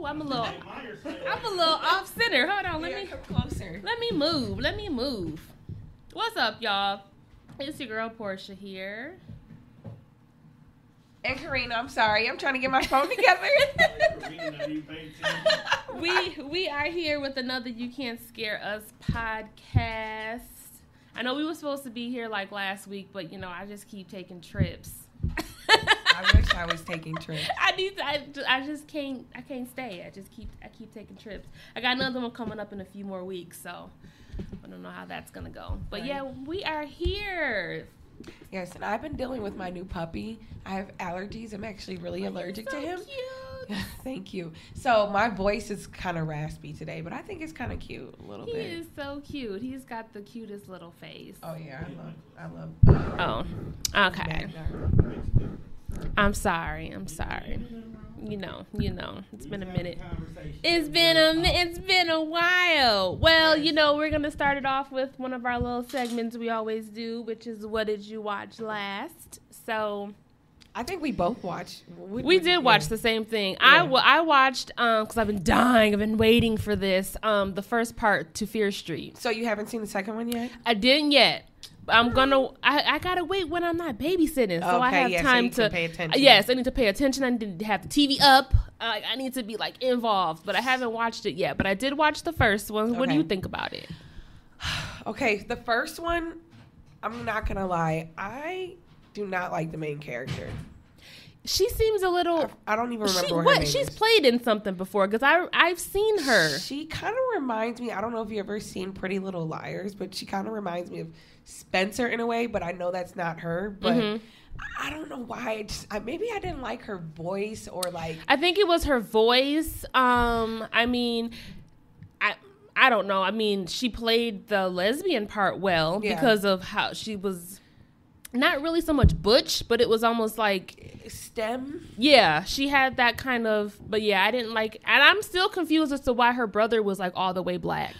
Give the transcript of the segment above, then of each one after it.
I'm a little off center. Hold on, let me come closer. Let me move. What's up, y'all? It's your girl Portia here. And Karina, I'm sorry. I'm trying to get my phone together. We are here with another You Can't Scare Us podcast. I know we were supposed to be here like last week, but you know, I just keep taking trips. I wish I was taking trips. I just can't stay. I keep taking trips. I got another one coming up in a few more weeks, so I don't know how that's gonna go. But right. Yeah, we are here. Yes, and I've been dealing with my new puppy. I have allergies. I'm actually really allergic to him. Cute. Thank you. So my voice is kind of raspy today, but I think it's kind of cute a little bit. He is so cute. He's got the cutest little face. Oh yeah, I love. Oh, okay. I'm sorry. You know. It's been a minute. It's been a while. Well, you know, we're gonna start it off with one of our little segments we always do, which is what did you watch last? So, I think we both watched. We did watch the same thing. Yeah. I watched because I've been dying. I've been waiting for this. The first part to Fear Street. So you haven't seen the second one yet? I didn't yet. I gotta wait when I'm not babysitting, so I have time to pay attention. Yes, I need to pay attention. I need to have the TV up. I need to be like involved, but I haven't watched it yet. But I did watch the first one. Okay. What do you think about it? Okay, the first one, I'm not gonna lie, I do not like the main character. She seems a little. I don't even remember what her name she's is. Played in something before because I've seen her. She kind of reminds me. I don't know if you ever seen Pretty Little Liars, but she kind of reminds me of Spencer in a way. But I know that's not her. But I don't know why. Maybe I didn't like her voice or like. I think it was her voice. I mean, I don't know. I mean, she played the lesbian part well because of how she was. Not really so much butch, but it was almost like STEM. Yeah, she had that kind of, but yeah, I didn't like, and I'm still confused as to why her brother was like all the way black.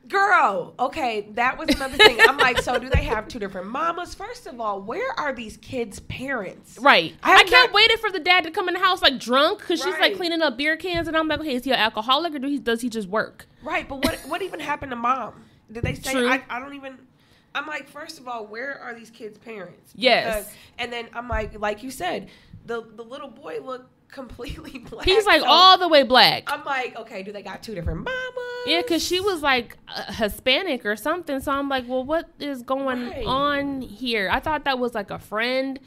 Girl, okay, that was another thing. I'm like, so do they have two different mamas? First of all, where are these kids' parents? Right. I can't wait for the dad to come in the house like drunk because she's like cleaning up beer cans, and I'm like, okay, is he an alcoholic or does he just work? Right, but what even happened to mom? Did they say? True. I don't even. I'm like, first of all, where are these kids' parents? Yes. And then I'm like you said, the little boy looked completely black. He's like all the way black. I'm like, okay, do they got two different mamas? Yeah, because she was like Hispanic or something. So I'm like, well, what is going on here? I thought that was like a friend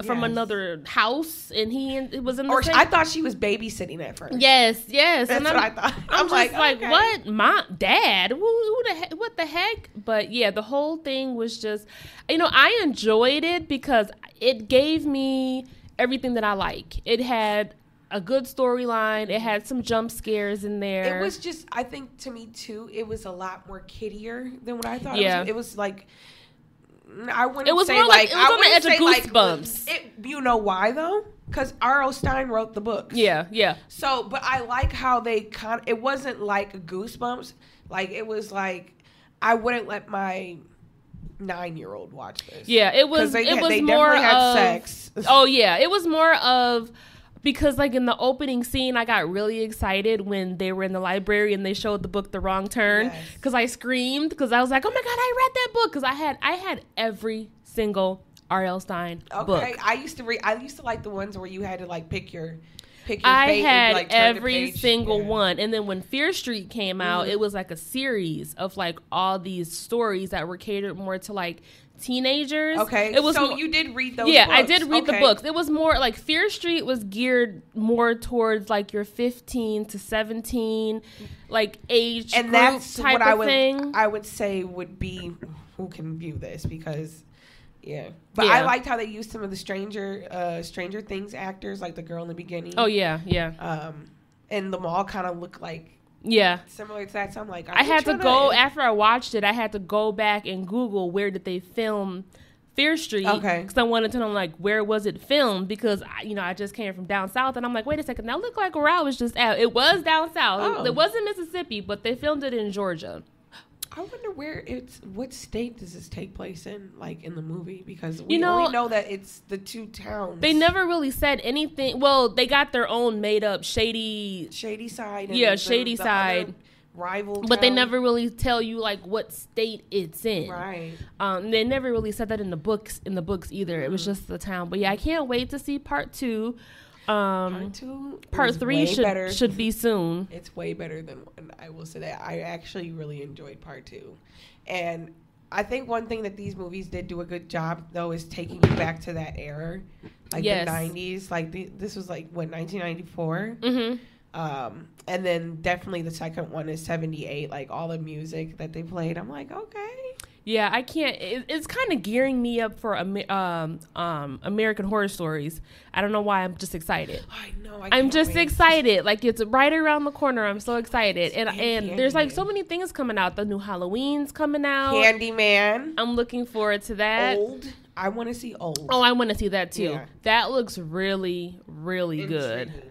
from another house, and it was in the same. I thought she was babysitting at first. Yes. That's what I thought. I'm just like, okay. What? Mom, dad? Who the heck? What the heck? But yeah, the whole thing was just, I enjoyed it because it gave me everything that I like. It had a good storyline. It had some jump scares in there. It was just, I think to me too, it was a lot more kiddier than what I thought. Yeah. It was like. I wouldn't it was say more like it was on the edge of Goosebumps. You know why though? Because R.L. Stein wrote the books. Yeah. So, but I like how they it wasn't like Goosebumps. Like it was like I wouldn't let my 9-year-old watch this. Yeah, it was. They more definitely had of sex. Oh yeah, it was more of. Because, like, in the opening scene, I got really excited when they were in the library and they showed the book The Wrong Turn. Because I screamed. Because I was like, oh, my God, I read that book. Because I had every single R.L. Stein book. I used to like the ones where you had to, like, pick your I fate had and, like, every single one. And then when Fear Street came out, it was, like, a series of, like, all these stories that were catered more to, like, teenagers. Okay, it was so you did read those books. I I did read the books. It was more like Fear Street was geared more towards like your 15 to 17 like age and group that's type what of thing. I would say would be who can view this because but I liked how they used some of the Stranger Things actors, like the girl in the beginning. Oh yeah. And them all kind of look like similar to that. So I'm like, I had to go after I watched it. I had to go back and Google where did they film Fear Street. Okay, because I wanted to know like where was it filmed because I just came from down south and I'm like, wait a second, that looked like where I was just at. It was down south. It wasn't Mississippi, but they filmed it in Georgia. I wonder what state does this take place in, like in the movie? Because we know, only know that it's the two towns. They never really said anything. Well, they got their own made up shady side. Yeah, shady side. Rival, but they never really tell you like what state it's in. Right. They never really said that in the books either. It was just the town. But yeah, I can't wait to see part 2. Part 3 should be soon. It's way better than 1. I will say that. I actually really enjoyed part 2. And I think one thing that these movies did do a good job, though, is taking you back to that era. Like the 90s. Like this was like, what, 1994? Mm-hmm. And then definitely the second one is 78. Like all the music that they played. I'm like, okay. Yeah, I can't. It's kind of gearing me up for American Horror Stories. I don't know why. I'm just excited. I know. I'm just excited. Like it's right around the corner. I'm so excited. And there's like so many things coming out. The new Halloween's coming out. Candyman. I'm looking forward to that. Old. I want to see Old. Oh, I want to see that too. Yeah. That looks really, really good.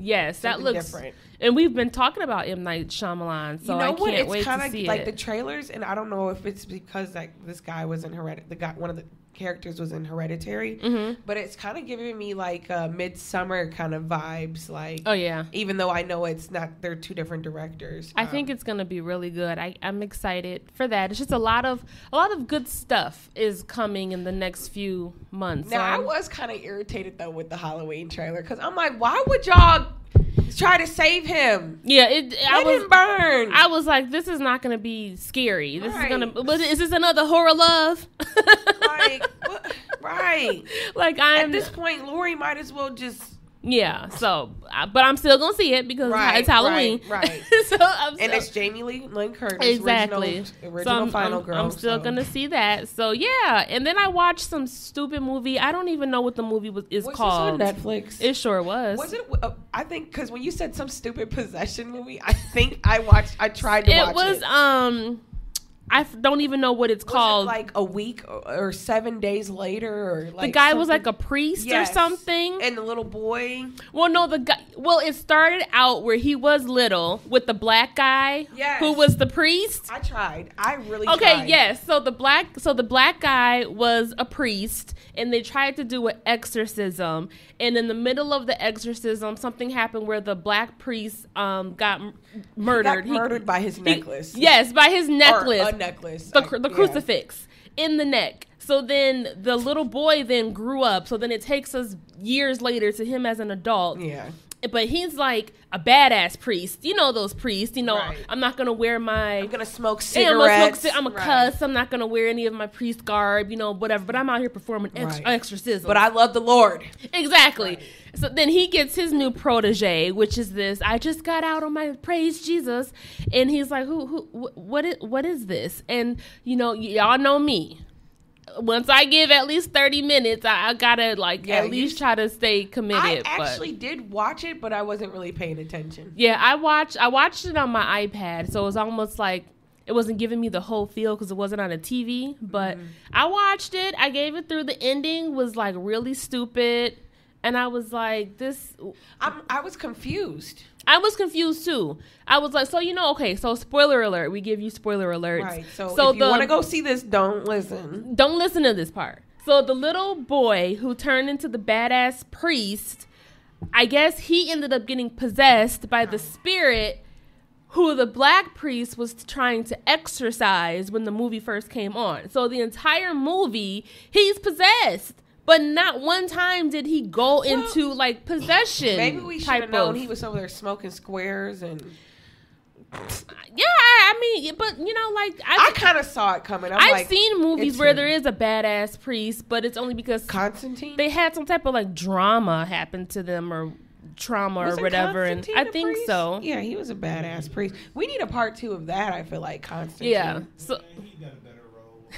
Yes, that looks different. And we've been talking about M. Night Shyamalan, so I can't wait to see like it. The trailers, and I don't know if it's because like this guy was in one of the characters was in Hereditary, mm-hmm. but it's kind of giving me like Midsummer kind of vibes. Like, oh yeah, even though I know it's not, they're two different directors. I think it's gonna be really good. I'm excited for that. It's just a lot of good stuff is coming in the next few months. Now I was kind of irritated though with the Halloween trailer because I'm like, why would y'all try to save him? Yeah, Let him burn. I was like, this is not going to be scary. This right. Is this another horror love? Like, what? Right. Like at this point, Lori might as well just. Yeah. So, but I'm still gonna see it because it's Halloween. Right. And it's Jamie Lee Lynn Curtis. Exactly. Original Final Girl. I'm still gonna see that. So yeah. And then I watched some stupid movie. I don't even know what the movie is called. Was this on Netflix? It sure was. Was it? I think because when you said some stupid possession movie, I think I tried to watch it. It was I don't even know what it's called. It like a week or 7 days later, or like the guy was like a priest or something, and the little boy. Well, no, the guy. Well, it started out where he was little with the black guy, who was the priest. I tried. I really tried. Yes. So the black guy was a priest, and they tried to do an exorcism. And in the middle of the exorcism, something happened where the black priest got murdered. He got murdered by his necklace. Yes, by his necklace. Or a necklace. The crucifix in the neck. So then the little boy then grew up. So then it takes us years later to him as an adult. Yeah. But he's like a badass priest. You know those priests. You know, right. I'm not going to wear I'm going to smoke cigarettes. I'm a cuss. I'm not going to wear any of my priest garb, whatever. But I'm out here performing exorcism. But I love the Lord. Exactly. Right. So then he gets his new protege, which is this. I just got out on my praise Jesus. And he's like, what is this? And, y'all know me. Once I give at least 30 minutes, I gotta at least try to stay committed. I actually did watch it, but I wasn't really paying attention. Yeah, I watched it on my iPad, so it was almost like it wasn't giving me the whole feel because it wasn't on a TV. But I watched it. I gave it through. The ending was like really stupid, and I was like, this. I was confused. I was confused too. I was like, so spoiler alert. We give you spoiler alerts. Right. So if you want to go see this, don't listen. Don't listen to this part. So the little boy who turned into the badass priest, I guess he ended up getting possessed by the spirit who the black priest was trying to exorcise when the movie first came on. So the entire movie, he's possessed. But not one time did he go into possession. Maybe we should have known he was over there smoking squares and. Yeah, I mean, but I kind of saw it coming. I've seen movies where there is a badass priest, but it's only because Constantine, they had some type of drama happen to them or trauma or whatever, and I think so. Yeah, he was a badass priest. We need a part 2 of that. I feel like Constantine. Yeah, so. He got a better role.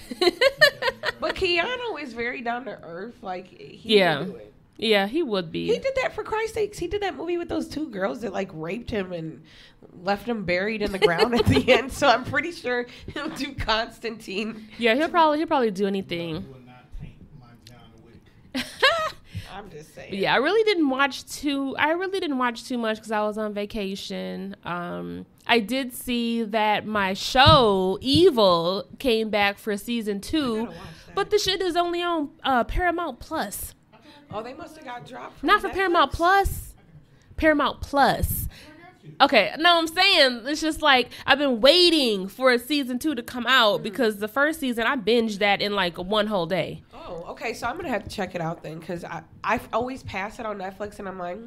But Keanu is very down to earth. He would do it. Yeah, he would be. He did that for Christ's sakes. He did that movie with those 2 girls that raped him and left him buried in the ground at the end. So I'm pretty sure he'll do Constantine. Yeah, he'll probably do anything. I'm just saying. Yeah, I really didn't watch too much because I was on vacation. I did see that my show Evil came back for season 2, but the shit is only on Paramount Plus. Oh, they must have got dropped. Not for Netflix? Paramount Plus. Paramount Plus. Okay, no, I'm saying it's just like I've been waiting for a season 2 to come out because the first season I binged that in like one whole day. Oh, okay. So I'm gonna have to check it out then because I always pass it on Netflix and I'm like,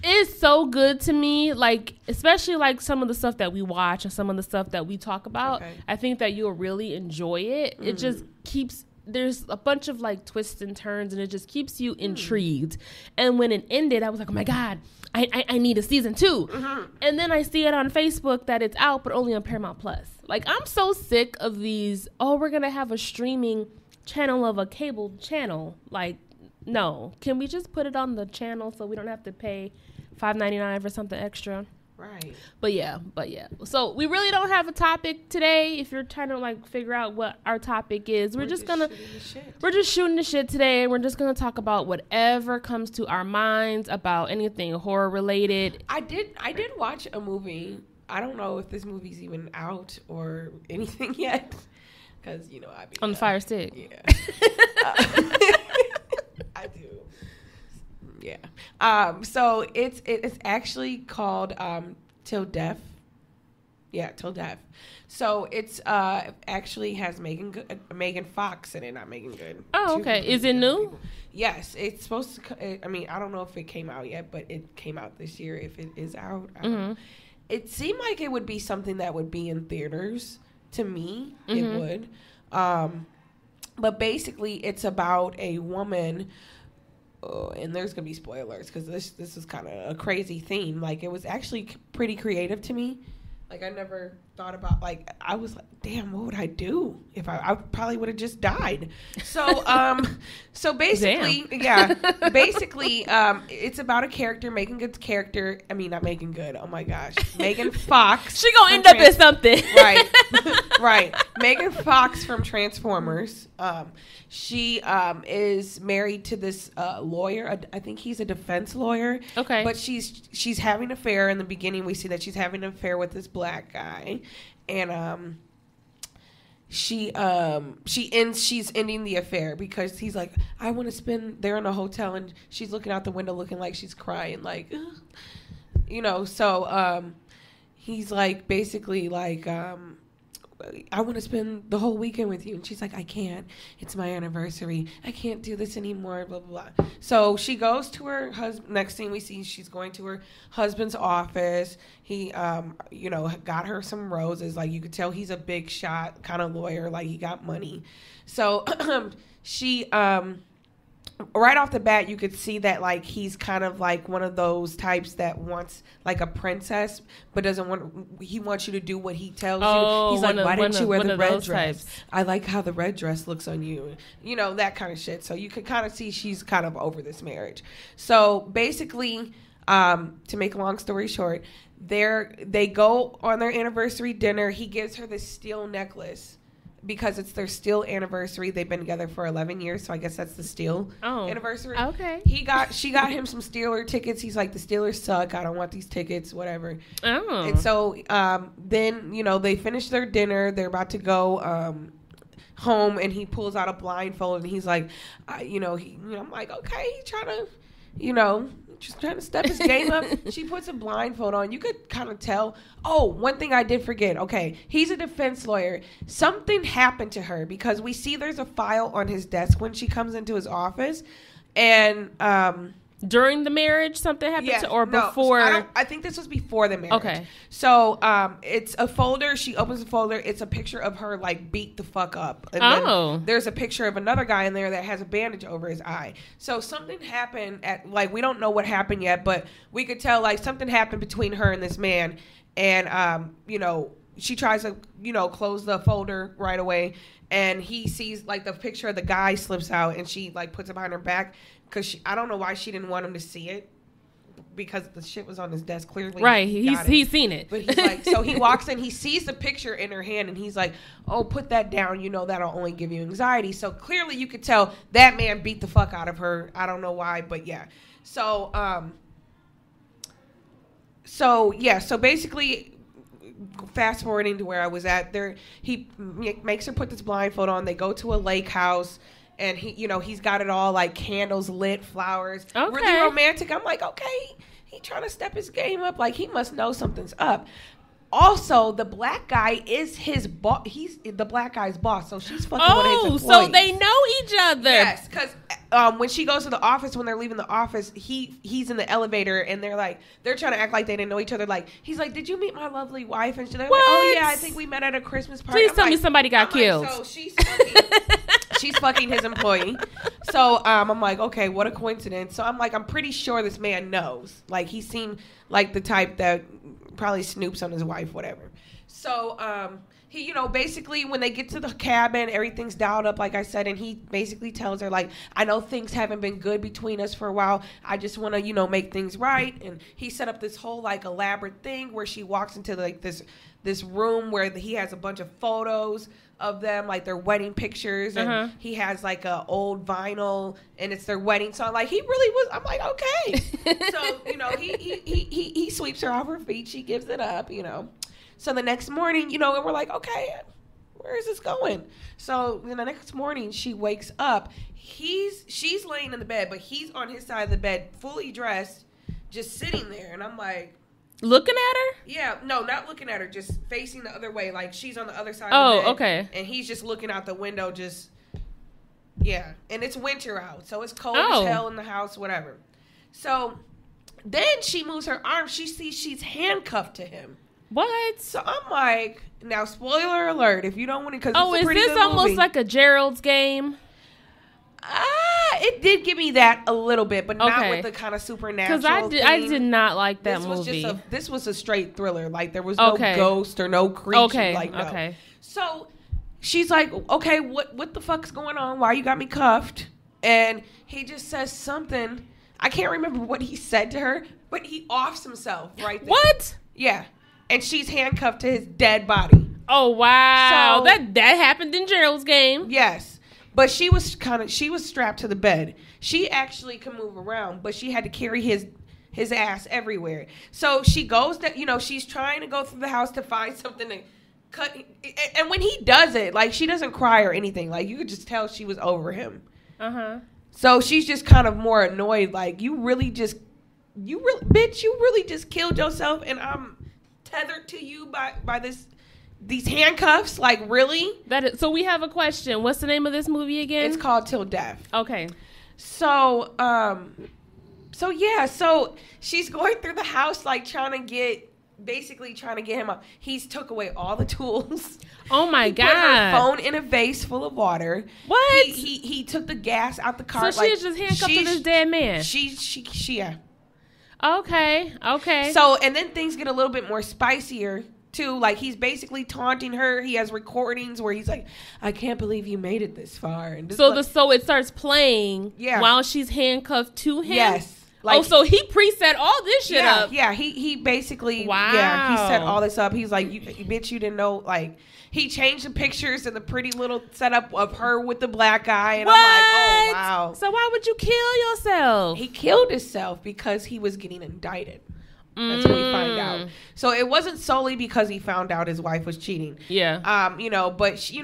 It's so good to me, like especially like some of the stuff that we watch and some of the stuff that we talk about. Okay. I think that you'll really enjoy it. It just keeps. There's a bunch of like twists and turns and it just keeps you intrigued. And when it ended, I was like, oh my God, I need a season 2. And then I see it on Facebook that it's out, but only on Paramount Plus. Like, I'm so sick of these, we're going to have a streaming channel of a cable channel. Like, no. Can we just put it on the channel so we don't have to pay $5.99 for something extra? right. But yeah. So we really don't have a topic today. If you're trying to like figure out what our topic is, we're just shooting the shit today, and we're just gonna talk about whatever comes to our minds about anything horror related. I did watch a movie. I don't know if this movie's even out or anything yet, because I be On the Fire Stick. Yeah. I do. Yeah. So it's actually called Till Death. Yeah, Till Death. So it's actually has Megan Fox in it, not Megan Good. Oh, okay. Is it new? People. Yes, it's supposed to. I mean, I don't know if it came out yet, but it came out this year. If it is out, it seemed like it would be something that would be in theaters. To me, it would. But basically, it's about a woman. And there's gonna be spoilers because this is kind of a crazy theme. Like, it was actually pretty creative to me. Like, I never thought about, like, I was like, damn, what would I do if I probably would have just died. So so basically, it's about a character, Megan Good's character. I mean, not Megan Good. Oh my gosh, Megan Fox. She gonna end up in something, right? Right. Megan Fox from Transformers. She is married to this lawyer. I think he's a defense lawyer. Okay. But she's having an affair. In the beginning, we see that she's having an affair with this black guy, and she's ending the affair because he's like, I want to spend. They're in a hotel, and she's looking out the window, looking like she's crying, like, So he's like, basically like. I want to spend the whole weekend with you. And she's like, I can't. It's my anniversary. I can't do this anymore, blah, blah, blah. So she goes to her husband. Next thing we see, she's going to her husband's office. He, got her some roses. Like, you could tell he's a big shot kind of lawyer. Like, he got money. So she... right off the bat, you could see that, like, he's kind of like one of those types that wants like a princess, but doesn't want. He wants you to do what he tells you. He's like, why didn't you wear the red dress? I like how the red dress looks on you. That kind of shit. So you could kind of see she's kind of over this marriage. So basically, to make a long story short, they go on their anniversary dinner. He gives her this steel necklace. Because it's their steel anniversary. They've been together for 11 years, so I guess that's the steel anniversary. Okay. She got him some Steeler tickets. He's like, the Steelers suck. I don't want these tickets, whatever. Oh. And so then, they finish their dinner. They're about to go home, and he pulls out a blindfold, and he's like, I'm like, okay, he's trying to, just trying to step his game up. She puts a blindfold on. You could kind of tell. Oh, one thing I did forget. Okay, he's a defense lawyer. Something happened to her because we see there's a file on his desk when she comes into his office. And during the marriage, something happened before? I think this was before the marriage. Okay. So it's a folder. She opens the folder. It's a picture of her, like, beat the fuck up. And then there's a picture of another guy in there that has a bandage over his eye. So something happened we don't know what happened yet, but we could tell, like, something happened between her and this man. And, she tries to, close the folder right away. And he sees, like, the picture of the guy slips out, and she, like, puts it behind her back. Because I don't know why she didn't want him to see it. because the shit was on his desk. Clearly, right. He's seen it. But he's like, so he walks in, he sees the picture in her hand, and he's like, "Oh, put that down. You know that'll only give you anxiety." So clearly, you could tell that man beat the fuck out of her. I don't know why, but yeah. So so basically, fast forwarding to where I was at, there he makes her put this blindfold on. They go to a lake house, and he's got it all like candles lit, flowers, really romantic. I'm like, okay, he trying to step his game up. Like, he must know something's up. Also, the black guy is his boss. He's the black guy's boss, so she's fucking with his employees. So they know each other. Yes, because when she goes to the office, when they're leaving the office, he's in the elevator, and they're trying to act like they didn't know each other. Like, he's like, "Did you meet my lovely wife?" And she's like, "Oh yeah, I think we met at a Christmas party." Please tell me somebody got killed. So she's fucking his employee. So I'm like, okay, what a coincidence. So I'm like, I'm pretty sure this man knows. Like, he seemed like the type that probably snoops on his wife, whatever. So he, basically when they get to the cabin, everything's dialed up, like I said, and he basically tells her, like, I know things haven't been good between us for a while. I just want to, make things right. And he set up this whole like elaborate thing where she walks into like this room where he has a bunch of photos of them, like their wedding pictures, and he has like a old vinyl, and it's their wedding song. Like, he really was. I'm like, okay. So he sweeps her off her feet. She gives it up. So the next morning, and we're like, okay, where is this going? So the next morning, she wakes up. She's laying in the bed, but he's on his side of the bed, fully dressed, just sitting there, and I'm like, looking at her? Yeah, no, not looking at her, just facing the other way. Like, she's on the other side of the bed. Oh, okay. And he's just looking out the window, just, yeah. And it's winter out, so it's cold as hell in the house, whatever. So then she moves her arm. She sees she's handcuffed to him. What? So I'm like, now, spoiler alert, if you don't want to, because it's a pretty good movie. Oh, is this almost like a Gerald's Game? It did give me that a little bit, but not with the kind of supernatural. Because I did not like that movie. This was a straight thriller. Like, there was no ghost or no creature. Okay. So she's like, okay, what the fuck's going on? Why you got me cuffed? And he just says something. I can't remember what he said to her, but he offs himself right there. What? Yeah. And she's handcuffed to his dead body. Oh, wow. So, that happened in Gerald's Game. Yes. But she was strapped to the bed. She actually could move around, but she had to carry his ass everywhere. So she goes she's trying to go through the house to find something to cut. And when he does it, like, she doesn't cry or anything. Like, you could just tell she was over him. So she's just kind of more annoyed. Like, you really just killed yourself, and I'm tethered to you by these handcuffs, like, really? So we have a question. What's the name of this movie again? It's called Till Death. Okay. So she's going through the house, like, trying to get him up. He's took away all the tools. Oh my God. Put her phone in a vase full of water. What? He took the gas out the car. So she's just handcuffed to this dead man. Yeah. Okay. So, and then things get a little bit more spicier too. Like, he's basically taunting her. He has recordings where he's like, I can't believe you made it this far. And so it starts playing while she's handcuffed to him? Yes. Like, so he preset all this shit up. Yeah, he basically, wow. Yeah, he set all this up. He's like, you didn't know, like, he changed the pictures and the pretty little setup of her with the black guy. And what? I'm like, oh, wow. So why would you kill yourself? He killed himself because he was getting indicted. That's what we find out. So it wasn't solely because he found out his wife was cheating. Yeah. But she,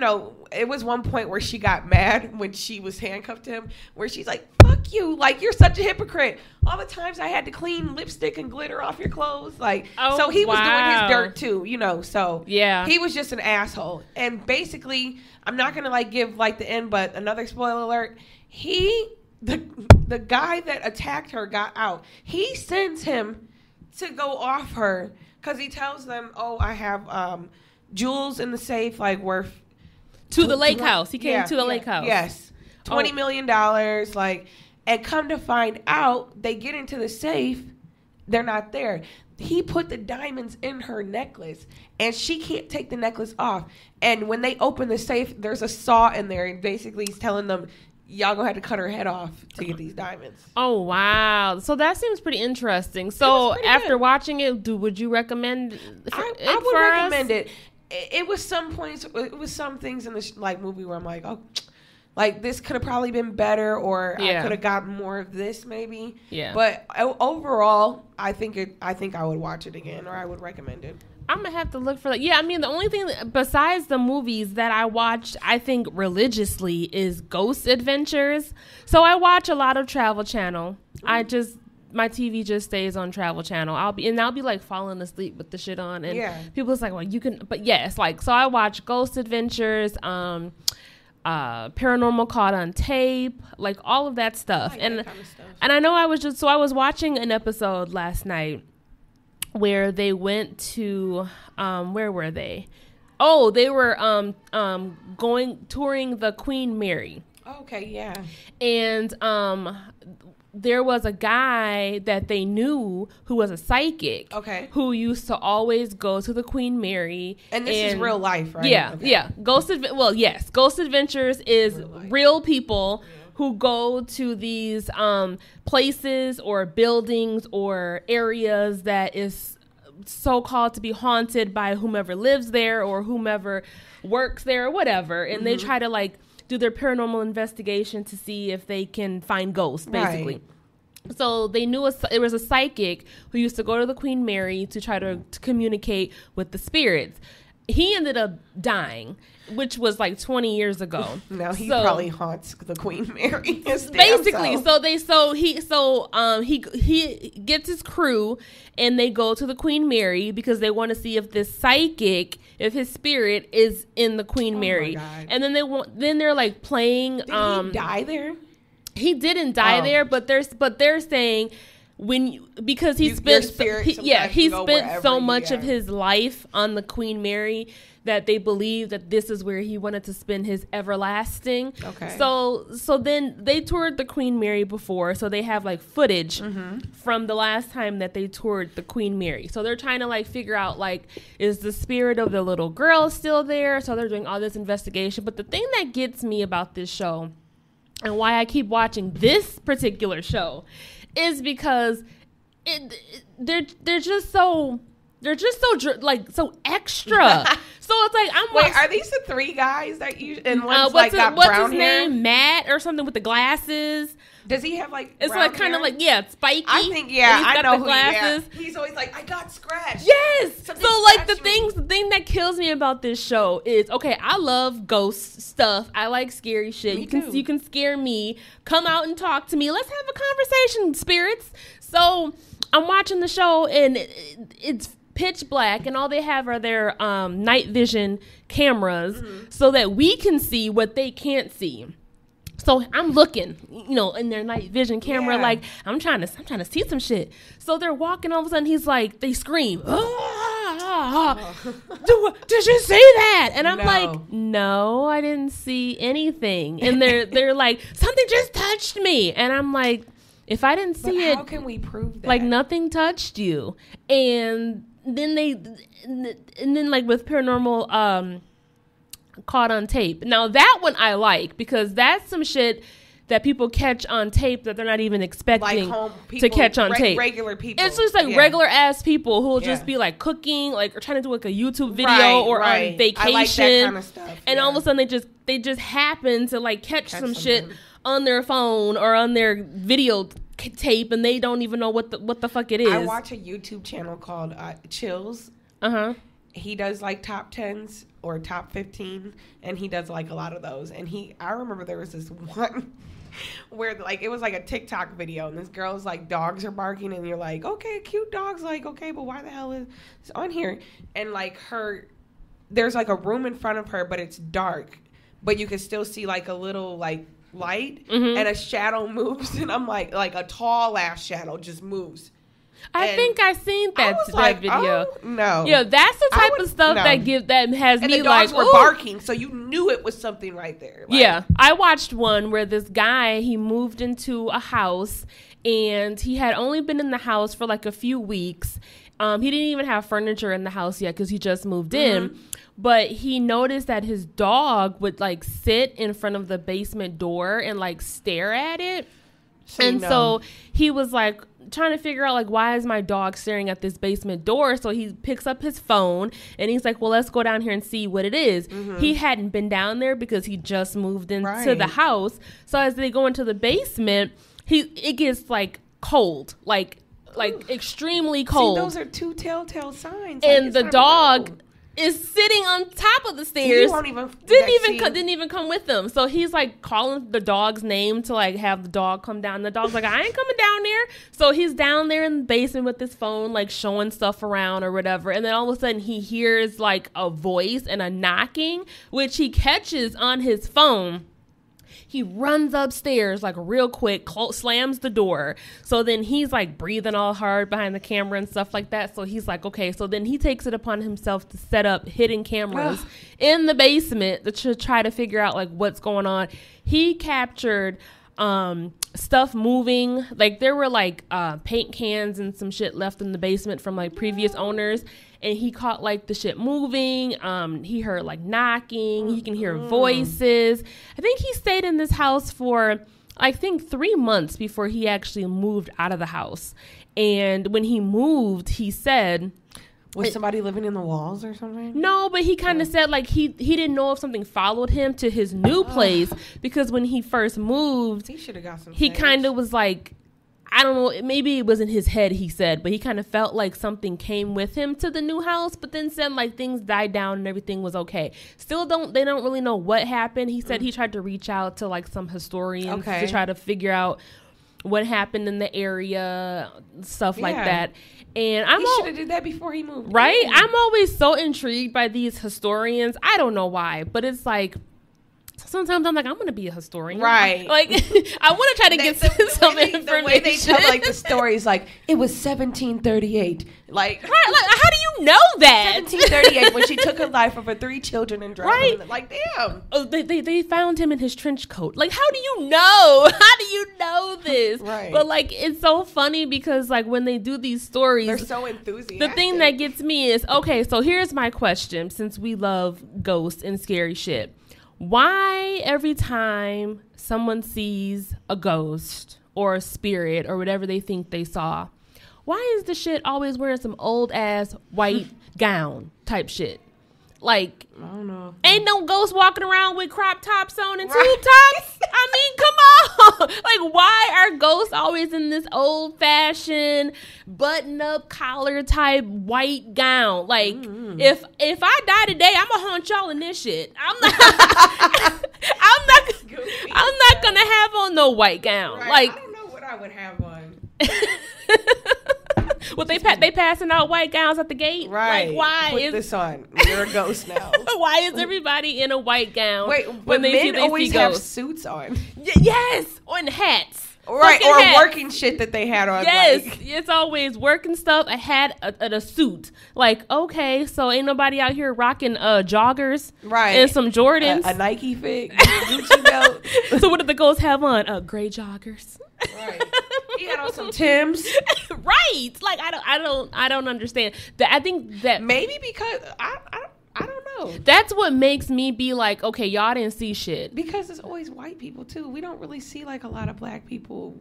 it was one point where she got mad when she was handcuffed to him, where she's like, fuck you. Like, you're such a hypocrite. All the times I had to clean lipstick and glitter off your clothes. Like, so he was doing his dirt too, so yeah, he was just an asshole. And basically, I'm not going to give the end, but another spoiler alert, the guy that attacked her got out. He sends him to go off her because he tells them, oh, I have jewels in the safe, like, worth to the lake house. He came to the lake house. Yes. $20 million, like, and come to find out, they get into the safe, they're not there. He put the diamonds in her necklace, and she can't take the necklace off. And when they open the safe, there's a saw in there, and basically he's telling them, y'all gonna have to cut her head off to get these diamonds. Oh wow! So that seems pretty interesting. So after watching it, would you recommend? I would recommend it. It was some points. It was some things in this movie where I'm like, oh, like this could have probably been better, or I could have gotten more of this maybe. Yeah. But overall, I think I would watch it again, or I would recommend it. I'm gonna have to look for that. Yeah, I mean, the only thing besides the movies that I watched, I think religiously, is Ghost Adventures. So I watch a lot of Travel Channel. My TV just stays on Travel Channel. I'll be like falling asleep with the shit on, and people's like, well, you can, but yes, like, so I watch Ghost Adventures, Paranormal Caught on Tape, like all of that stuff. And I know I was watching an episode last night where they went to where were they? Oh, they were touring the Queen Mary. Okay, yeah. And there was a guy that they knew who was a psychic. Okay. Who used to always go to the Queen Mary. And this is real life, right? Yeah, yeah. Ghost Adventures is real people who go to these places or buildings or areas that is so-called to be haunted by whomever lives there or whomever works there or whatever. And they try to like do their paranormal investigation to see if they can find ghosts, basically. Right. So they knew it was a psychic who used to go to the Queen Mary to try to communicate with the spirits. He ended up dying, which was like 20 years ago. Now he probably haunts the Queen Mary. Basically, he gets his crew and they go to the Queen Mary because they want to see if this psychic, if his spirit is in the Queen Mary. And then they're like playing. Did he die there? He didn't die there, but they're saying because he spent so much of his life on the Queen Mary that they believe that this is where he wanted to spend his everlasting. Okay. So then they toured the Queen Mary before, so they have like footage from the last time that they toured the Queen Mary. So they're trying to like figure out like, is the spirit of the little girl still there? So they're doing all this investigation. But the thing that gets me about this show and why I keep watching this particular show is because they're just so extra. So it's like Wait, are these the three guys that you and one's got brown hair? What's his name? Matt or something with the glasses. Does he have like? It's like kind of like spiky. I think I know the glasses. Yeah. He's always like, I got scratched. Yes. Something so like the thing that kills me about this show is I love ghost stuff. I like scary shit. You can scare me. Come out and talk to me. Let's have a conversation, spirits. So I'm watching the show and it's pitch black and all they have are their night vision cameras so that we can see what they can't see. So I'm looking, in their night vision camera, like I'm trying to see some shit. So they're walking, all of a sudden he's like, they scream, did you see that? And I'm like, no, I didn't see anything. And they're like, something just touched me. And I'm like, if I didn't see it, how can we prove that? Like nothing touched you. And then like with Paranormal Caught on Tape. Now that one I like because that's some shit that people catch on tape that they're not even expecting to catch on tape. Regular people. It's just like regular ass people who will just be like cooking, like or trying to do like a YouTube video or on vacation. I like that kind of stuff. And all of a sudden they just happen to like catch some shit on their phone or on their video tape and they don't even know what the fuck it is. I watch a YouTube channel called Chills. He does like top 10s or top 15 and he does like a lot of those. And I remember there was this one where like it was like a TikTok video and this girl's like dogs are barking and you're like, okay, cute dogs, like, okay, but why the hell is this on here? And like there's like a room in front of her, but it's dark, but you can still see like a little like light and a shadow moves. And I'm like a tall ass shadow just moves. I think I seen that video. Oh, no. Yeah, that's the type of stuff that has and me the dogs like, were barking, so you knew it was something right there. Like, yeah, I watched one where this guy, he moved into a house and he had only been in the house for like a few weeks. He didn't even have furniture in the house yet because he just moved in. But he noticed that his dog would like sit in front of the basement door and like stare at it. So he was like trying to figure out like, why is my dog staring at this basement door? So he picks up his phone and he's like, well, let's go down here and see what it is. He hadn't been down there because he just moved into the house. So as they go into the basement, it gets like cold, like extremely cold. See, those are two telltale signs. And the dog is sitting on top of the stairs. Didn't even come with them. So he's like calling the dog's name to like have the dog come down. The dog's like, I ain't coming down there. So he's down there in the basement with his phone, like showing stuff around or whatever. And then all of a sudden he hears like a voice and a knocking, which he catches on his phone. He runs upstairs like real quick, slams the door. So then he's like breathing all hard behind the camera and stuff like that. So he's like, okay. So then he takes it upon himself to set up hidden cameras in the basement to try to figure out like what's going on. He captured stuff moving. Like there were like paint cans and some shit left in the basement from like previous owners. And he caught like the shit moving. He heard like knocking. He can hear voices. I think he stayed in this house for, I think, 3 months before he actually moved out of the house. And when he moved, he said, was somebody living in the walls or something? No, but he kind of said like he didn't know if something followed him to his new place because when he first moved, he should have got some. He kind of was like, I don't know, maybe it was in his head, he said, but he kind of felt like something came with him to the new house, but then said like things died down and everything was okay. They don't really know what happened. He said he tried to reach out to like some historians to try to figure out what happened in the area, stuff like that. And he should have did that before he moved. Right? I'm always so intrigued by these historians. I don't know why, but it's like, sometimes I'm like, I'm going to be a historian. Right. Like, I want to try to get some information. The way they tell, like, the stories, like, it was 1738. Like, right, like, how do you know that? 1738, when she took her life of her 3 children and drowned them. Like, damn. Oh, they found him in his trench coat. Like, how do you know? How do you know this? Right. But, like, it's so funny because, like, when they do these stories. They're so enthusiastic. The thing that gets me is, okay, so here's my question, since we love ghosts and scary shit. Why every time someone sees a ghost or a spirit or whatever they think they saw, why is the shit always wearing some old ass white gown type shit? Like, I don't know. Ain't no ghost walking around with crop tops on and tube tops. I mean, come on. Like, why are ghosts always in this old fashioned button up collar type white gown? Like, if I die today, I'm gonna haunt y'all in this shit. I'm not gonna have on no white gown. Right. Like, I don't know what I would have on. Well, they passing out white gowns at the gate, right? Like, why Put this on? You're a ghost now. Why is everybody in a white gown? Wait, when men always have suits on. Yes, on hats. Right, or hats. Working shit that they had on. Yes, like. It's always working stuff. A hat, a suit. Like, okay, so ain't nobody out here rocking joggers, right? And some Jordans, a Nike fit, Gucci belt. So what did the ghosts have on? Gray joggers. Right. He had on some Timbs. Right. Like, I don't understand that. I think that maybe because I don't know. That's what makes me be like, okay, y'all didn't see shit. Because it's always white people too. We don't really see like a lot of black people.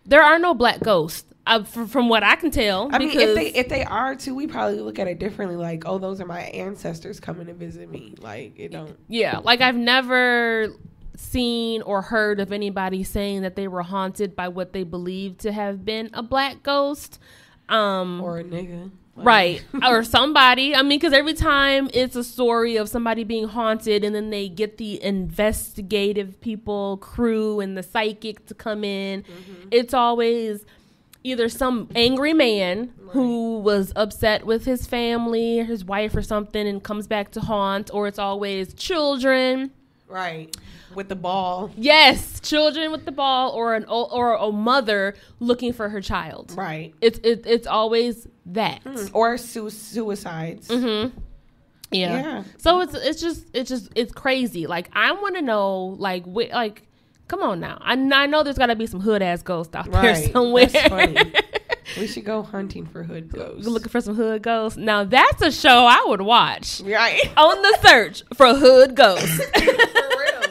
There are no black ghosts, from what I can tell. I mean, if they are too, we probably look at it differently. Like, oh, those are my ancestors coming to visit me. Like, it don't. Yeah, like I've never seen or heard of anybody saying that they were haunted by what they believed to have been a black ghost, or a nigga. Right. Or somebody. I mean, because every time it's a story of somebody being haunted and then they get the investigative people, crew, and the psychic to come in, it's always either some angry man who was upset with his family, his wife or something, and comes back to haunt, or it's always children. Right. With the ball. Yes, children with the ball, or a mother looking for her child. Right. It's always that. Or suicides. Yeah. So it's crazy. Like, I want to know, like, come on now. I know there's got to be some hood ass ghosts out there somewhere. That's funny. We should go hunting for hood ghosts. Looking for some hood ghosts. Now that's a show I would watch. Right. On the search for hood ghosts. For real.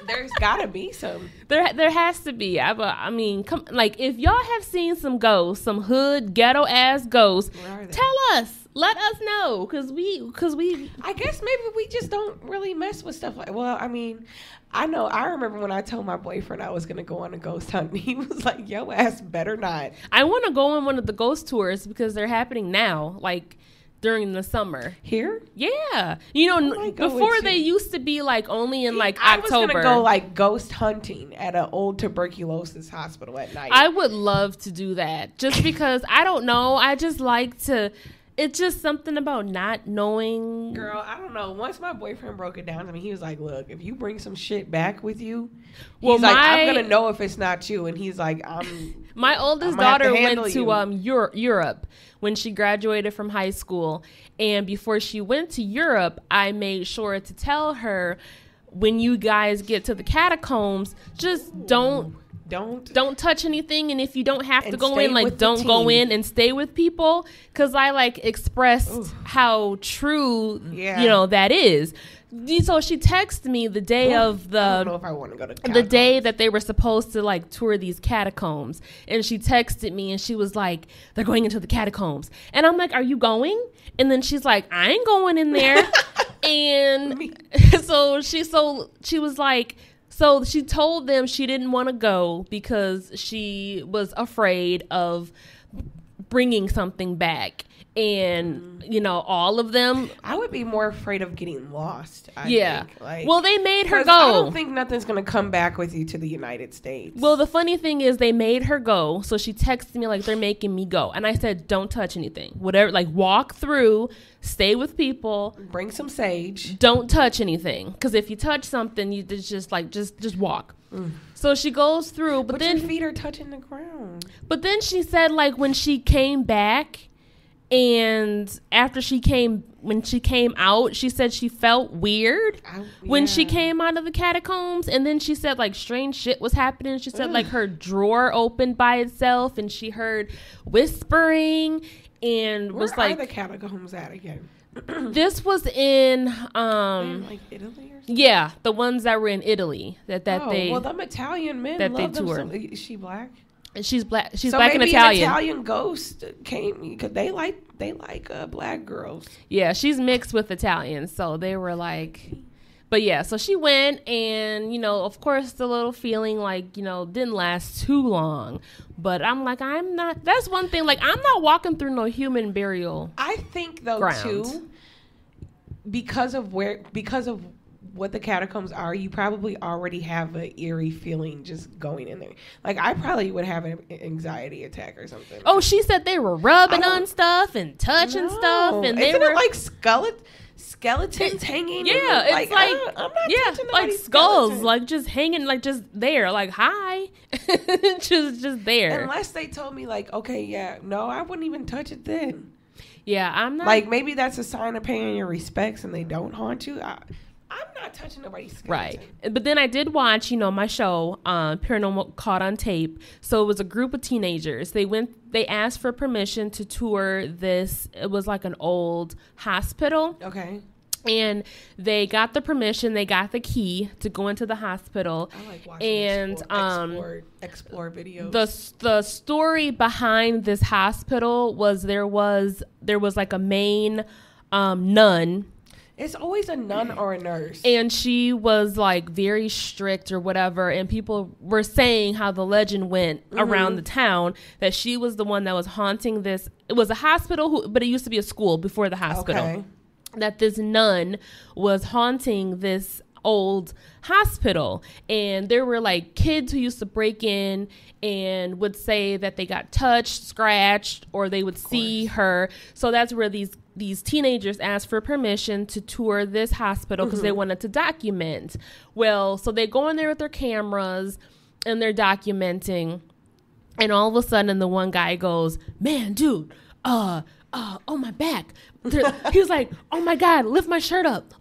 There's gotta be some. There has to be. I mean, like if y'all have seen some ghosts, some hood ghetto ass ghosts, tell us. Let us know, cause we. I guess maybe we just don't really mess with stuff like. Well, I mean, I know. I remember when I told my boyfriend I was gonna go on a ghost hunt. He was like, "Yo, ass better not." I want to go on one of the ghost tours because they're happening now, like during the summer. Here? Yeah, you know, before they used to be like only in like October. I was gonna go like ghost hunting at an old tuberculosis hospital at night. I would love to do that just because I don't know. I just like to. It's just something about not knowing. Girl, I don't know. Once my boyfriend broke it down to me, he was like, look, if you bring some shit back with you, he's like, I'm going to know if it's not you. And he's like, my oldest daughter went to Europe when she graduated from high school. And before she went to Europe, I made sure to tell her, when you guys get to the catacombs, just don't touch anything, and if you don't have to go in, like don't go in and stay with people, because I like expressed how true that is. So she texted me the day of the. I don't know if I want to go to the the day that they were supposed to like tour these catacombs, and she texted me and she was like, "They're going into the catacombs," and I'm like, "Are you going?" And then she's like, "I ain't going in there," and so she was like. So she told them she didn't want to go because she was afraid of bringing something back. And, all of them. I would be more afraid of getting lost. I think. Well, they made her go. I don't think nothing's going to come back with you to the United States. Well, the funny thing is they made her go. So she texted me like, they're making me go. And I said, don't touch anything. Whatever, like walk through, stay with people. Bring some sage. Don't touch anything. Because if you touch something, you just walk. So she goes through. But then your feet are touching the ground. But then she said like when she came back. And after when she came out, she said she felt weird when she came out of the catacombs. And then she said like strange shit was happening. She said like her drawer opened by itself and she heard whispering and was like. Where are the catacombs at again? This was in like Italy or something? Yeah, the ones that were in Italy that they. Well, them Italian men that love they toured. Is she black? And she's black. She's so black and Italian. An Italian ghost came because they like black girls. Yeah, she's mixed with Italian, so they were like. But yeah, so she went, and of course, the little feeling like didn't last too long. But I'm like, I'm not. That's one thing. Like, I'm not walking through no human burial. I think though too, because of what the catacombs are, you probably already have an eerie feeling just going in there. Like, I probably would have an anxiety attack or something. Oh, she said they were rubbing on stuff and touching stuff, and they were like skeletons hanging. Yeah, it's like I'm not touching like skulls, like just hanging, like just there, like hi, just there. Unless they told me like, okay, yeah, no, I wouldn't even touch it then. Yeah, I'm not. Like, maybe that's a sign of paying your respects, and they don't haunt you. I'm not touching nobody's skeleton. Right. But then I did watch, my show, Paranormal Caught on Tape. So it was a group of teenagers. They asked for permission to tour this. It was like an old hospital. Okay. And they got the permission. They got the key to go into the hospital. I like watching explore videos. The story behind this hospital was there was like a main nun. It's always a nun or a nurse. And she was like very strict or whatever. And people were saying how the legend went around the town that she was the one that was haunting this. It was a hospital, but it used to be a school before the hospital. Okay. That this nun was haunting this old hospital. And there were like kids who used to break in and would say that they got touched, scratched, or they would see her. So that's where these teenagers asked for permission to tour this hospital because they wanted to document. Well, so they go in there with their cameras and they're documenting. And all of a sudden the one guy goes, man, dude, oh, my back. He was like, oh my God, lift my shirt up.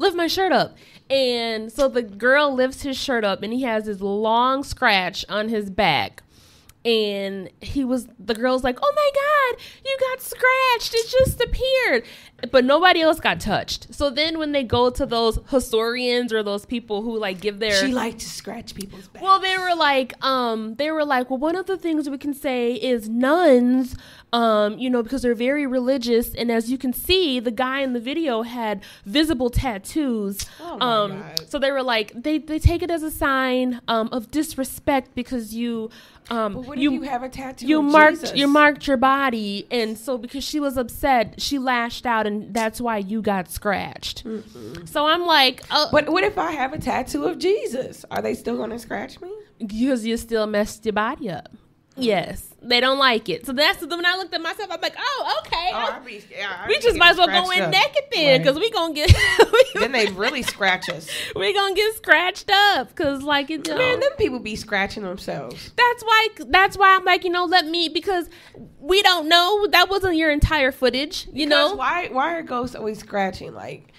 And so the girl lifts his shirt up and he has this long scratch on his back. And the girl's like, oh my God, you got scratched. It just appeared. But nobody else got touched. So then when they go to those historians or those people who like give their... She liked to scratch people's backs. Well, they were like, well, one of the things we can say is nuns, because they're very religious. And as you can see, the guy in the video had visible tattoos. Oh my God. So they were like, they take it as a sign of disrespect because you... but what if you have a tattoo you of marked Jesus? You marked your body, and so because she was upset, she lashed out, and that's why you got scratched. Mm-hmm. So I'm like, but what if I have a tattoo of Jesus? Are they still going to scratch me? Because you still messed your body up. Yes, they don't like it. So that's when I looked at myself. I'm like, oh, okay. We just might as well go in naked then, because we gonna get. Then they really scratch us. We gonna get scratched up, because like man, them people be scratching themselves. That's why I'm like, let me, because we don't know. That wasn't your entire footage, know. Why are ghosts always scratching? Like,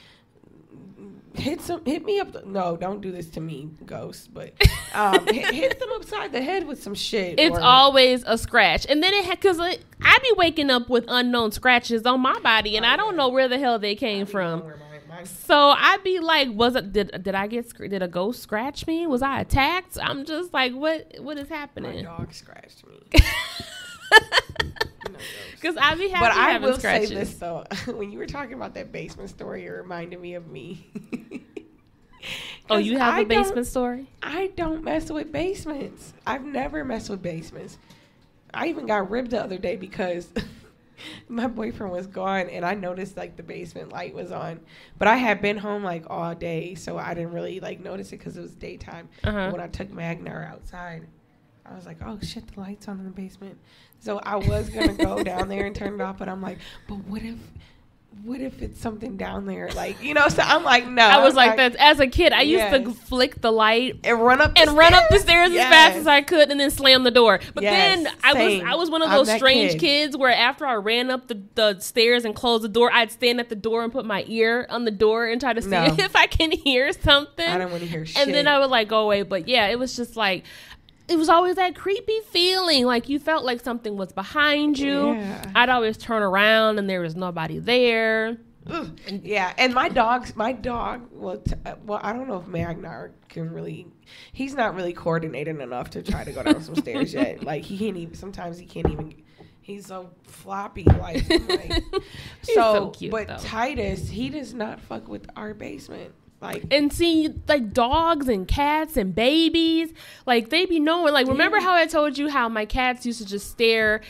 hit me up. No, don't do this to me, ghosts. But hit them upside the head with some shit. It's always a scratch, and then because I be waking up with unknown scratches on my body, and I don't know where the hell they came from. So I'd be like, did a ghost scratch me? Was I attacked? I'm just like, what is happening? My dog scratched me. Because I be happy. But I having will scratches. say this though, when you were talking about that basement story, it reminded me of me. Oh, you have a basement story? I don't mess with basements. I've never messed with basements. I even got ribbed the other day because my boyfriend was gone, and I noticed like the basement light was on, but I had been home like all day, so I didn't really like notice it because it was daytime. When I took Magnar outside, I was like, oh shit, the light's on in the basement. So I was going to go down there and turn it off, but I'm like, but what if it's something down there? Like, so I'm like, no. I was like that as a kid. I used to flick the light and run up the stairs as fast as I could and then slam the door. But then I was one of those strange kids where after I ran up the stairs and closed the door, I'd stand at the door and put my ear on the door and try to see if I can hear something. I don't want to hear shit. And then I would like go away. But yeah, it was just like, it was always that creepy feeling, like you felt like something was behind you. Yeah. I'd always turn around and there was nobody there. Yeah, and my dog, well, I don't know if Magnar can really, he's not really coordinated enough to try to go down some stairs yet. Like, sometimes he can't even, he's so floppy, like so cute, but though. Titus, he does not fuck with our basement. Like, and see, like dogs and cats and babies, like they be knowing. Like, remember how I told you how my cats used to just stare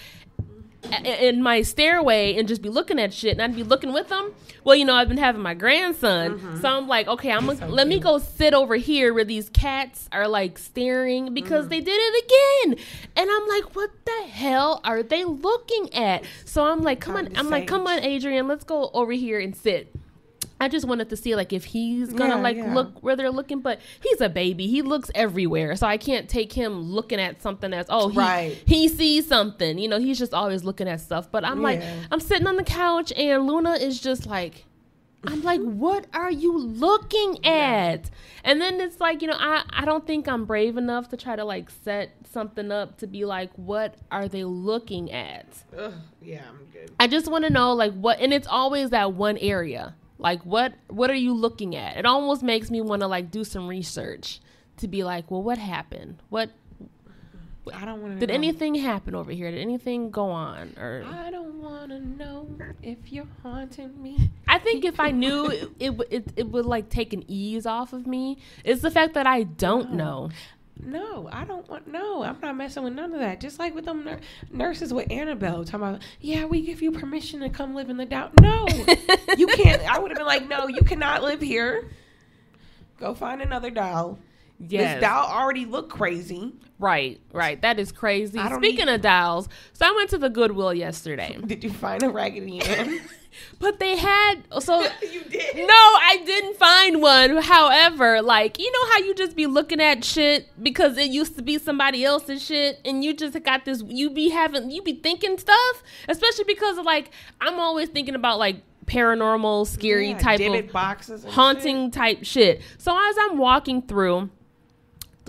in my stairway and just be looking at shit, and I'd be looking with them. Well, I've been having my grandson, so I'm like, okay, let me go sit over here where these cats are like staring because they did it again, and I'm like, what the hell are they looking at? So I'm like, come on, Adrian, let's go over here and sit. I just wanted to see, like, if he's going to, look where they're looking. But he's a baby. He looks everywhere. So I can't take him looking at something as, he sees something. He's just always looking at stuff. But I'm like, I'm sitting on the couch, and Luna is just like, I'm like, what are you looking at? And then it's like, I don't think I'm brave enough to try to, like, set something up to be like, what are they looking at? Yeah, I'm good. I just want to know, like, what, and it's always that one area. Like, what are you looking at? It almost makes me want to, like, do some research to be like, well, what happened? I don't want to Did anything happen over here? Did anything go on? Or I don't want to know if you're haunting me. I think if I knew, it would, like, take an ease off of me. It's the fact that I don't know. No, I don't want. No, I'm not messing with none of that. Just like with them nurses with Annabelle talking about, yeah, we give you permission to come live in the doll. No, you can't. I would have been like, no, you cannot live here. Go find another doll. Yes. This doll already looked crazy. Right. That is crazy. Speaking of dolls, so I went to the Goodwill yesterday. Did you find a Raggedy Ann? But they had, so. You did? No, I didn't find one. However, like, you know how you just be looking at shit because it used to be somebody else's shit, and you just got this, you be thinking stuff, especially because of, like, I'm always thinking about, like, paranormal, scary type of boxes and haunting type shit. So as I'm walking through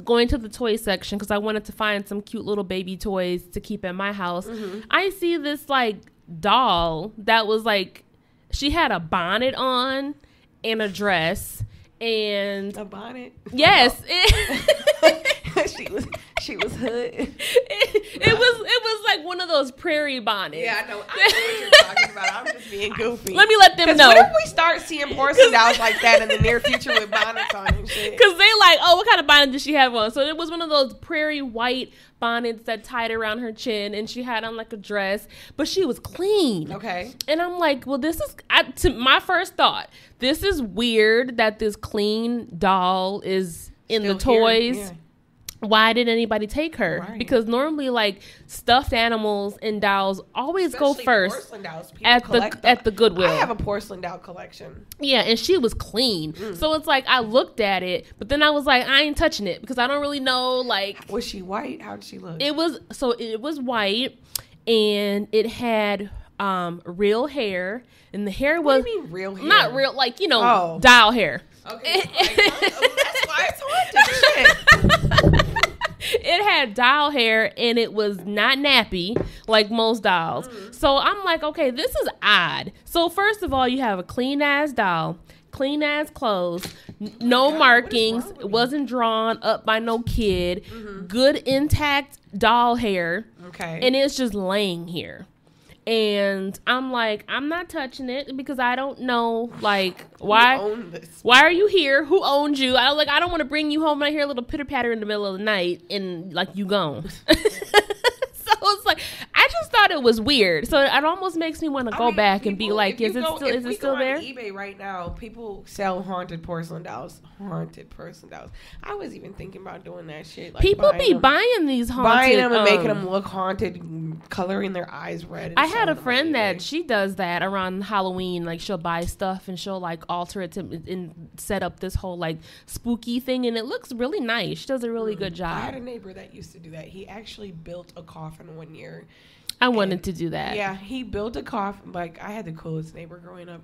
going to the toy section because I wanted to find some cute little baby toys to keep in my house. I see this like doll that was like, she had a bonnet on and a dress and a bonnet. Yes. She was hood. It was like one of those prairie bonnets. Yeah, I know what you're talking about. I'm just being goofy. Let me let them know. What if we start seeing porcelain dolls like that in the near future with bonnets on and shit? Because they like, oh, what kind of bonnet did she have on? So it was one of those prairie white bonnets that tied around her chin, and she had on like a dress, but she was clean. Okay. And I'm like, well, this is, to my first thought, this is weird that this clean doll is in the toys. Yeah. Why didn't anybody take her? Right. Because normally, like, stuffed animals and dolls always especially go first porcelain dolls. at the Goodwill. I have a porcelain doll collection. Yeah, and she was clean. So it's like I looked at it, but then I was like, I ain't touching it because I don't really know. Like, was she white? How did she look? It was white, and it had real hair, and the hair was. What do you mean real hair? Not real, like doll hair. Okay, that's why it's haunted. Shit. It had doll hair and it was not nappy like most dolls. So I'm like, okay, this is odd. So first of all, you have a clean ass doll, clean ass clothes, no markings, it wasn't drawn up by no kid, good intact doll hair. Okay. And it's just laying here. And I'm like, I'm not touching it because I don't know, like, why are you here? Who owned you? I don't want to bring you home and I hear a little pitter patter in the middle of the night and like you gone. So it's like, I just thought it was weird. So it almost makes me want to go back and be like, is it still there? On eBay right now, people sell haunted porcelain dolls. Haunted porcelain dolls. I was even thinking about doing that shit. Like people be buying these haunted. Buying them and making them look haunted, coloring their eyes red. I had a friend that she does that around Halloween. Like she'll buy stuff and she'll like alter it and set up this whole like spooky thing. And it looks really nice. She does a really good job. I had a neighbor that used to do that. He actually built a coffin one year. I wanted to do that. Yeah, he built a coffin. Like, I had the coolest neighbor growing up.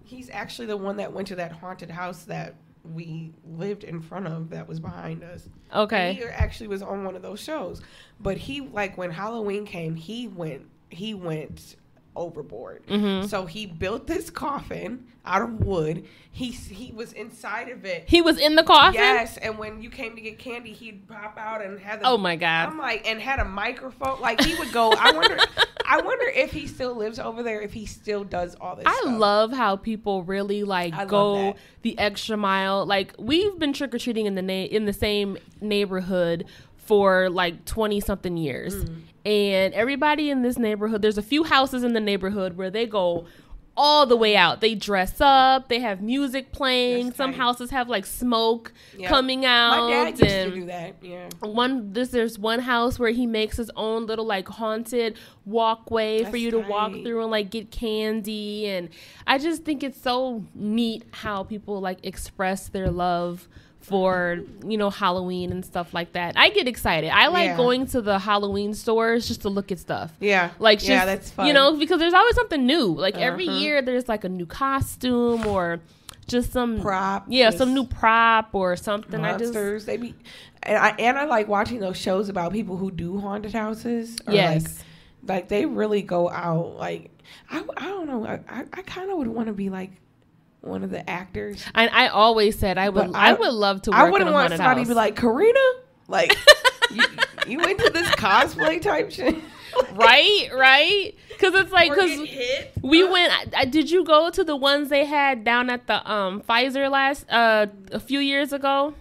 He's actually the one that went to that haunted house that we lived in front of that was behind us. Okay. And he actually was on one of those shows. But he, like, when Halloween came, he went overboard. So he built this coffin out of wood. He was inside of it. He was in the coffin? Yes, and when you came to get candy, he'd pop out and had oh my God. I'm like, and had a microphone. Like, he would go, I wonder if he still lives over there, if he still does all this stuff. I love how people really like go the extra mile. Like, we've been trick-or-treating in the same neighborhood for like 20 something years. And everybody in this neighborhood, there's a few houses in the neighborhood where they go all the way out. They dress up. They have music playing. Some houses have like smoke coming out. My dad used to do that. Yeah. There's one house where he makes his own little like haunted walkway for you to walk through and like get candy. And I just think it's so neat how people like express their love for Halloween and stuff like that. I get excited. I like going to the Halloween stores just to look at stuff. Like that's fun. Because there's always something new. Like every year there's like a new costume or just some prop. Some new prop or something. Monsters. I like watching those shows about people who do haunted houses. Yes. Like they really go out. Like I don't know. I kind of would want to be like one of the actors. And I always said I would love to work in a haunted house. I wouldn't want somebody to be like, Karina, like, you into this cosplay type shit? Right? Because it's like, because we went, did you go to the ones they had down at the Pfizer a few years ago?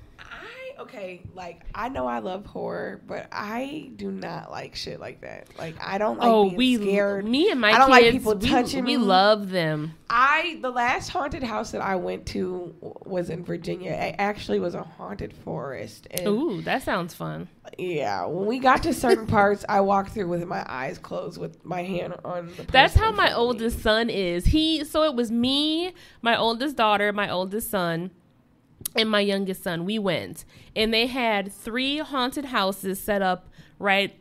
Okay, like, I know I love horror, but I do not like shit like that. Like, I don't like being scared. Me and my kids, I don't like people touching me. We love them. The last haunted house that I went to was in Virginia. It actually was a haunted forest. And ooh, that sounds fun. Yeah, when we got to certain parts, I walked through with my eyes closed with my hand on the person. That's how my oldest son is. So it was me, my oldest daughter, my oldest son, and my youngest son. We went, and they had 3 haunted houses set up right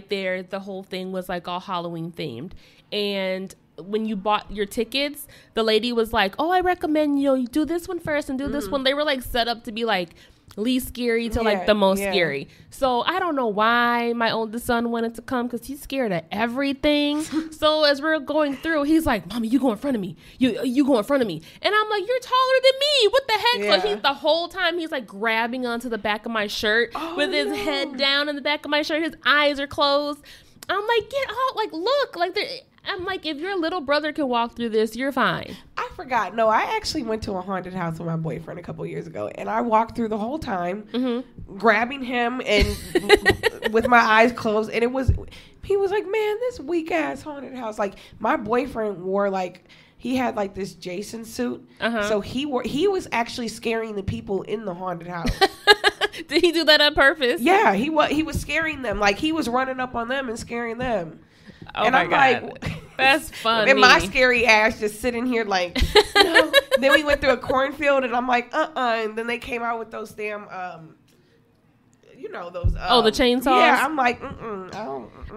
there. The whole thing was like all Halloween themed, and when you bought your tickets, the lady was like, oh, I recommend you do this one first and do this one. They were like set up to be like least scary to like the most scary. So I don't know why my oldest son wanted to come, because he's scared of everything. So as we're going through, he's like, Mommy, you go in front of me. You go in front of me. And I'm like, you're taller than me. What the heck? So he's the whole time he's like grabbing onto the back of my shirt with his head down in the back of my shirt. His eyes are closed. I'm like, get out. Like, look. Like, I'm like, if your little brother can walk through this, you're fine. I forgot. No, I actually went to a haunted house with my boyfriend a couple years ago, and I walked through the whole time, grabbing him and with my eyes closed. And he was like, man, this weak ass haunted house. Like, my boyfriend wore like, he had like this Jason suit, so he was actually scaring the people in the haunted house. Did he do that on purpose? Yeah, he was scaring them. Like, he was running up on them and scaring them. Oh, and my I'm God. like, that's funny. And my scary ass just sitting here like, no. Then we went through a cornfield, and I'm like, and then they came out with those damn, those. The chainsaws. Yeah, I'm like,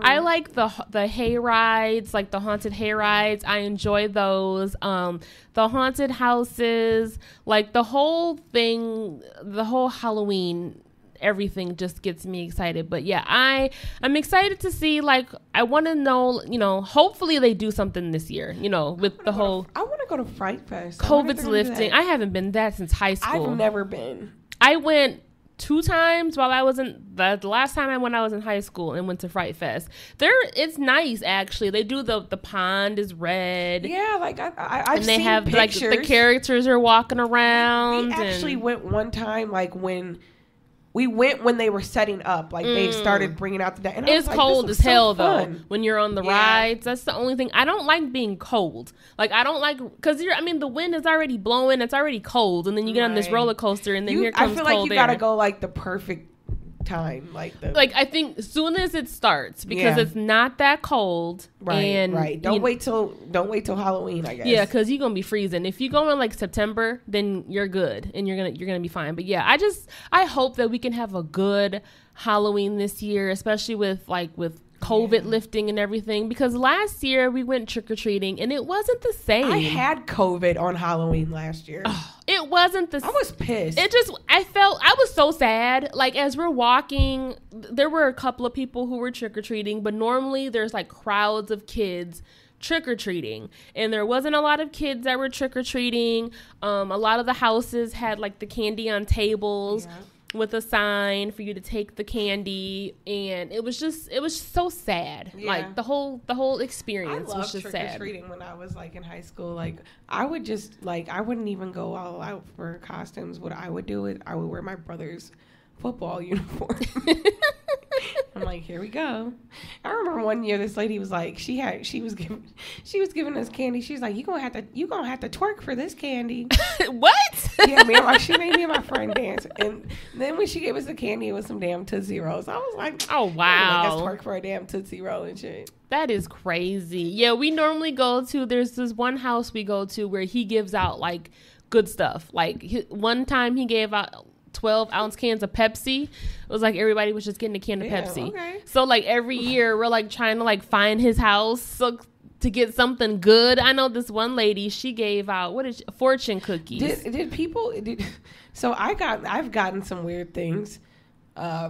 I like the hay rides, like the haunted hay rides. I enjoy those. The haunted houses, like the whole thing, the whole Halloween. Everything just gets me excited. But yeah, I'm excited to see, like, I want to know, hopefully they do something this year, with the whole I want to go to Fright Fest. COVID's lifting. I haven't been that since high school. I've never been. I went 2 times while I was in the last time I went, I was in high school and went to Fright Fest. It's nice, actually. They do the pond is red. Yeah, like I've and they seen have pictures. Like the characters are walking around. We actually went one time, like when they wwere setting up, like they started bringing out the deck. And it's cold as hell though when you're on the rides. That's the only thing. I don't like being cold. Like, I don't like, because the wind is already blowing. It's already cold, and then you get on this roller coaster, and then here comes cold air. I feel like you gotta go like the perfect time, like I think as soon as it starts, because it's not that cold. Right. Don't wait till Halloween, I guess. Yeah, because you're gonna be freezing. If you go in like September, then you're good and you're gonna be fine. But yeah, I hope that we can have a good Halloween this year, especially with COVID lifting and everything, because last year we went trick-or-treating and it wasn't the same. I had COVID on Halloween last year. It wasn't the same. I was pissed. I was so sad. Like, as we're walking, there were a couple of people who were trick-or-treating, but normally there's like crowds of kids trick-or-treating, and there wasn't a lot of kids that were trick-or-treating. A lot of the houses had like the candy on tables. With a sign for you to take the candy, and it was so sad. Like the whole experience was just sad. I loved trick-or-treating when I was like in high school. Like, I would just I wouldn't even go all out for costumes. What I would do is I would wear my brother's football uniform. I'm like, here we go. I remember one year this lady was like, she was giving us candy. She's like, you gonna have to twerk for this candy. What? Yeah, she made me and my friend dance, and then when she gave us the candy, it was some damn Tootsie Rolls. I was like, oh wow, I guess twerk for a damn Tootsie Roll and shit. That is crazy. Yeah, we normally there's this one house we go to where he gives out like good stuff. Like, one time he gave out 12-ounce cans of Pepsi. It was like everybody was just getting a can of Pepsi. Okay. So like every year we're like trying to like find his house to get something good. I know this one lady, she gave out fortune cookies. So I've gotten some weird things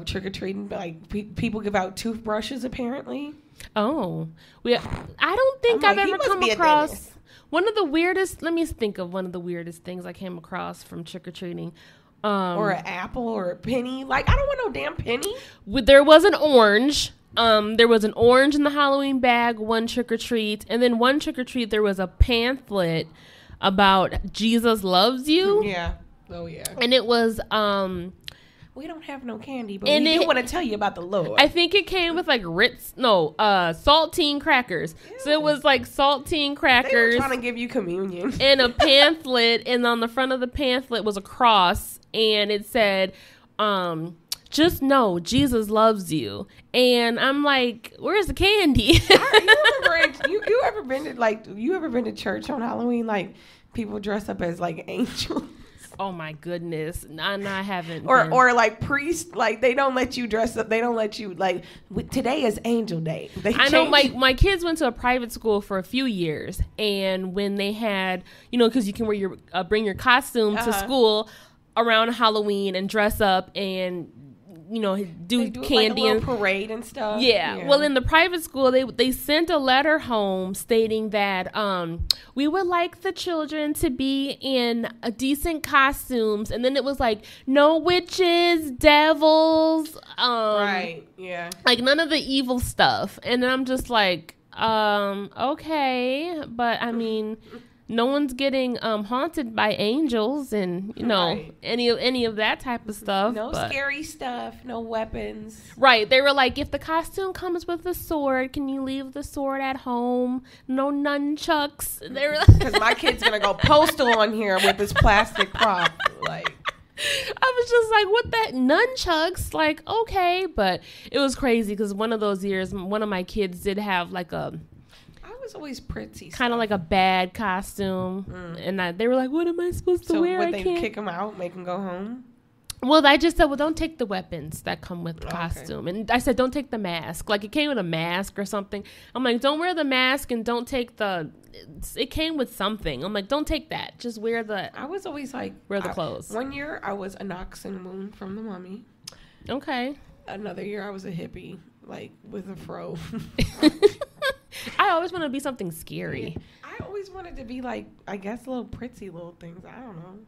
trick or treating. Like people give out toothbrushes apparently. Oh, I don't think I've ever come across one of the weirdest. Let me think of one of the weirdest things I came across from trick or treating. Or an apple or a penny. Like, I don't want no damn penny. There was an orange. There was an orange in the Halloween bag, one trick-or-treat. And then one trick-or-treat, there was a pamphlet about Jesus loves you. Yeah. Oh, yeah. And it was... we don't have no candy, but we do want to tell you about the Lord. I think it came with like saltine crackers. Ew. So it was like saltine crackers. They were trying to give you communion. And a pamphlet, and on the front of the pamphlet was a cross, and it said, just know Jesus loves you. And I'm like, where's the candy? You ever been to church on Halloween? Like, people dress up as like angels. Oh my goodness. No, I haven't. Or like priest, like they don't let you dress up. They don't let you like today is Angel Day. I know my kids went to a private school for a few years, and when they had, because you can wear your bring your costume to school around Halloween and dress up and do candy like a and parade and stuff. Yeah. Well, in the private school, they sent a letter home stating that we would like the children to be in decent costumes, and then it was like no witches, devils, right? Yeah, like none of the evil stuff. And then I'm just like, okay, but I mean. No one's getting haunted by angels and right. any of that type of stuff. No scary stuff, no weapons. Right. They were like, if the costume comes with a sword, can you leave the sword at home? No nunchucks. They were because my kid's gonna go postal on here with this plastic prop. Like I was just like, what that nunchucks? Like, okay, but it was crazy because one of those years, one of my kids did have like was always pretty kind of like a bad costume and they were like, what am I supposed to wear? Would they kick him out, make him go home? Well, I just said, well, don't take the weapons that come with the costume. And I said, don't take the mask. Like, it came with a mask or something. I'm like, don't wear the mask and don't take it came with something. I'm like, don't take that. Just wear I was always like, wear the clothes. One year I was an ox and moon from the Mummy. Okay. Another year I was a hippie, like with a fro. I always want to be something scary. I always wanted to be like, I guess, little pretty little things. I don't know.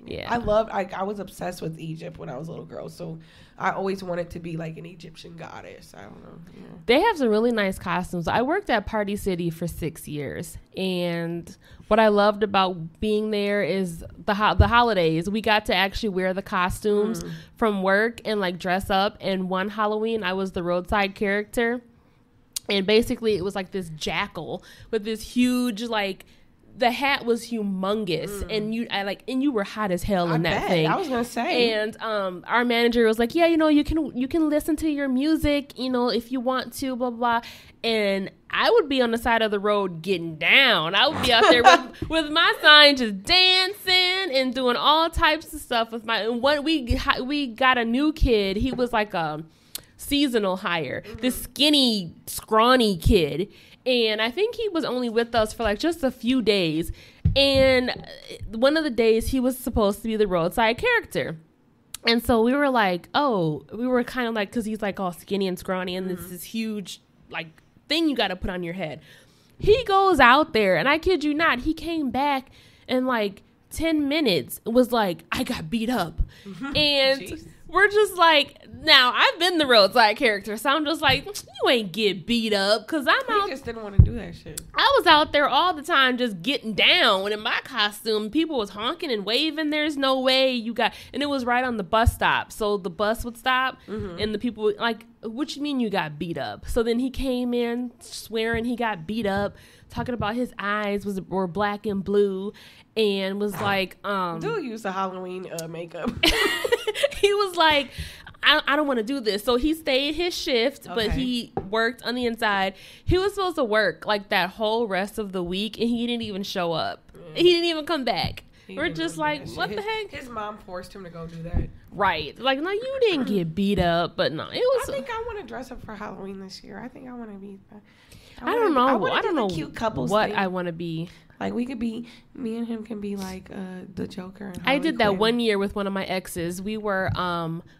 Yeah. I was obsessed with Egypt when I was a little girl. So I always wanted to be like an Egyptian goddess. I don't know. Yeah. They have some really nice costumes. I worked at Party City for 6 years. And what I loved about being there is the holidays. We got to actually wear the costumes from work and like dress up. And one Halloween, I was the roadside character. And basically it was like this jackal with this huge, like, the hat was humongous and you were hot as hell in that thing. I was gonna say. And our manager was like, yeah, you can listen to your music, if you want to, blah blah. And I would be on the side of the road getting down. I would be out there with my sign just dancing and doing all types of stuff with my. And we got a new kid. He was like a seasonal hire. This skinny, scrawny kid. And I think he was only with us for like just a few days. And one of the days he was supposed to be the roadside character. And so we were like, we were kind of like, because he's like all skinny and scrawny and this is huge like thing you got to put on your head. He goes out there and I kid you not, he came back in like 10 minutes. It was like, I got beat up. And jeez. We're just like, now I've been the roadside character, so I'm just like, you ain't get beat up because I'm out. He just didn't want to do that shit. I was out there all the time just getting down in my costume. People was honking and waving. There's no way you got, and it was right on the bus stop. So the bus would stop and the people would, like, what you mean you got beat up? So then he came in swearing he got beat up, talking about his eyes were black and blue, and was like, do use the Halloween makeup. He was like, I don't want to do this. So he stayed his shift, but he worked on the inside. He was supposed to work like that whole rest of the week, and he didn't even show up. He didn't even come back. We're just like, what the heck? His mom forced him to go do that. Right. Like, no, you didn't get beat up, but no, it was. I think I want to dress up for Halloween this year. I think I want to be. I don't know. I don't know cute couples what thing. I want to be. Like, we could be, me and him can be like the Joker. And I did that one year with one of my exes. We were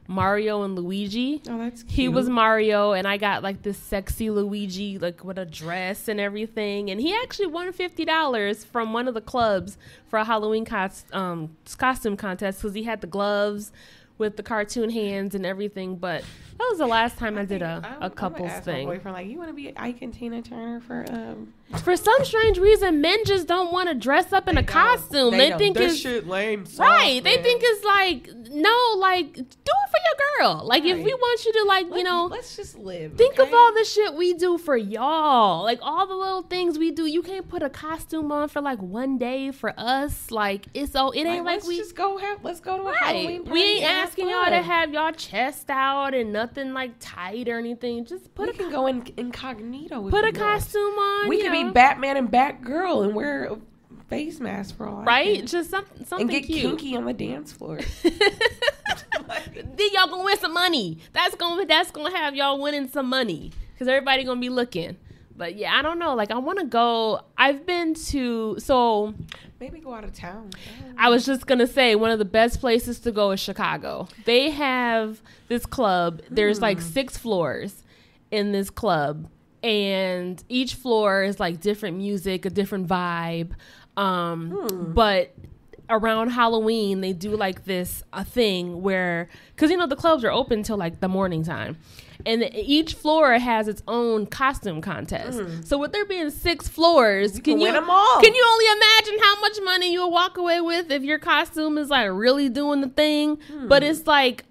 Mario and Luigi. Oh, that's cute. He was Mario, and I got like this sexy Luigi, like with a dress and everything. And he actually won $50 from one of the clubs for a Halloween costume contest because he had the gloves with the cartoon hands and everything. But that was the last time I did a couples thing. My boyfriend, like, you want to be Ike and Tina Turner for some strange reason, men just don't want to dress up in a costume. They think it's shit lame. Soft, right. man. They think it's like, no, like, do it for your girl. Like, if we want you to, like, let's just live. Think of all the shit we do for y'all. Like, all the little things we do. You can't put a costume on for like one day for us. Like, it ain't like we just let's go to a Halloween party. We ain't asking y'all to have y'all chest out and nothing like tight or anything. Just we can go incognito. Put a costume on. We could be Batman and Batgirl and wear face mask for all. Right? Just something and get cute. kinky on the dance floor. Then y'all gonna win some money. That's gonna have y'all winning some money because everybody gonna be looking. But yeah, I don't know. Like I want to go. I've been to maybe go out of town. I was just gonna say one of the best places to go is Chicago. They have this club. There's like 6 floors in this club, and each floor is like different music, a different vibe. But around Halloween, they do like a thing where, because the clubs are open till like the morning time, and each floor has its own costume contest. So with there being 6 floors, can you win them all? Can you only imagine how much money you'll walk away with if your costume is like really doing the thing? But it's like,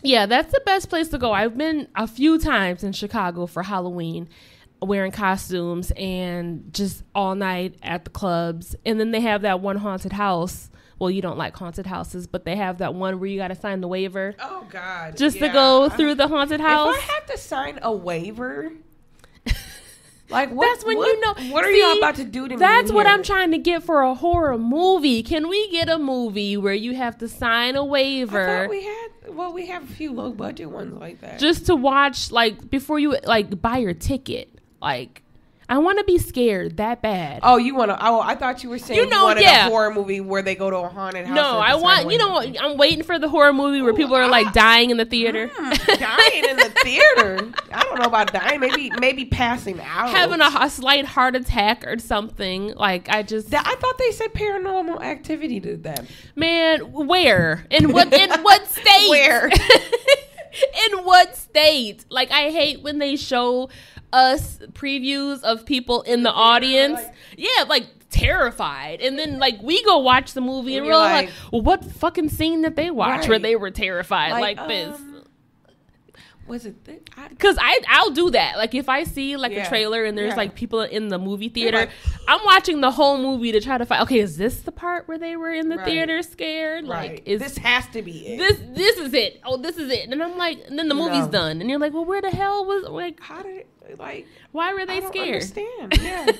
yeah, that's the best place to go. I've been a few times in Chicago for Halloween, wearing costumes and just all night at the clubs. And then they have that one haunted house. Well, you don't like haunted houses, but they have that one where you got to sign the waiver. Oh, God. Just to go through the haunted house. If I have to sign a waiver, like what? That's when you know. What are y'all about to do to me? That's what I'm trying to get for a horror movie. Can we get a movie where you have to sign a waiver? I thought we have a few low budget ones like that. Just to watch, like, before you like buy your ticket. Like, I want to be scared that bad. Oh, you want to? Oh, I thought you were saying you wanted a horror movie where they go to a haunted house. No, I want. I'm waiting for the horror movie where people are like dying in the theater. Dying in the theater. I don't know about dying. Maybe passing out, having a slight heart attack or something. Like I thought they said Paranormal Activity did that. Man, where? In what state? Where? In what state? Like I hate when they show us previews of people in the audience, like terrified, and then like we go watch the movie and we're like, well, what fucking scene did they watch where they were terrified like this? Was it? Because I'll do that. Like if I see like a trailer and there's like people in the movie theater, I'm watching the whole movie to try to find. Okay, is this the part where they were in the theater scared? Like, this has to be it. This is it. Oh, this is it. And I'm like, and then the movie's done, and you're like, well, where the hell was like? How did it? Like, why were they scared? Understand? Yeah.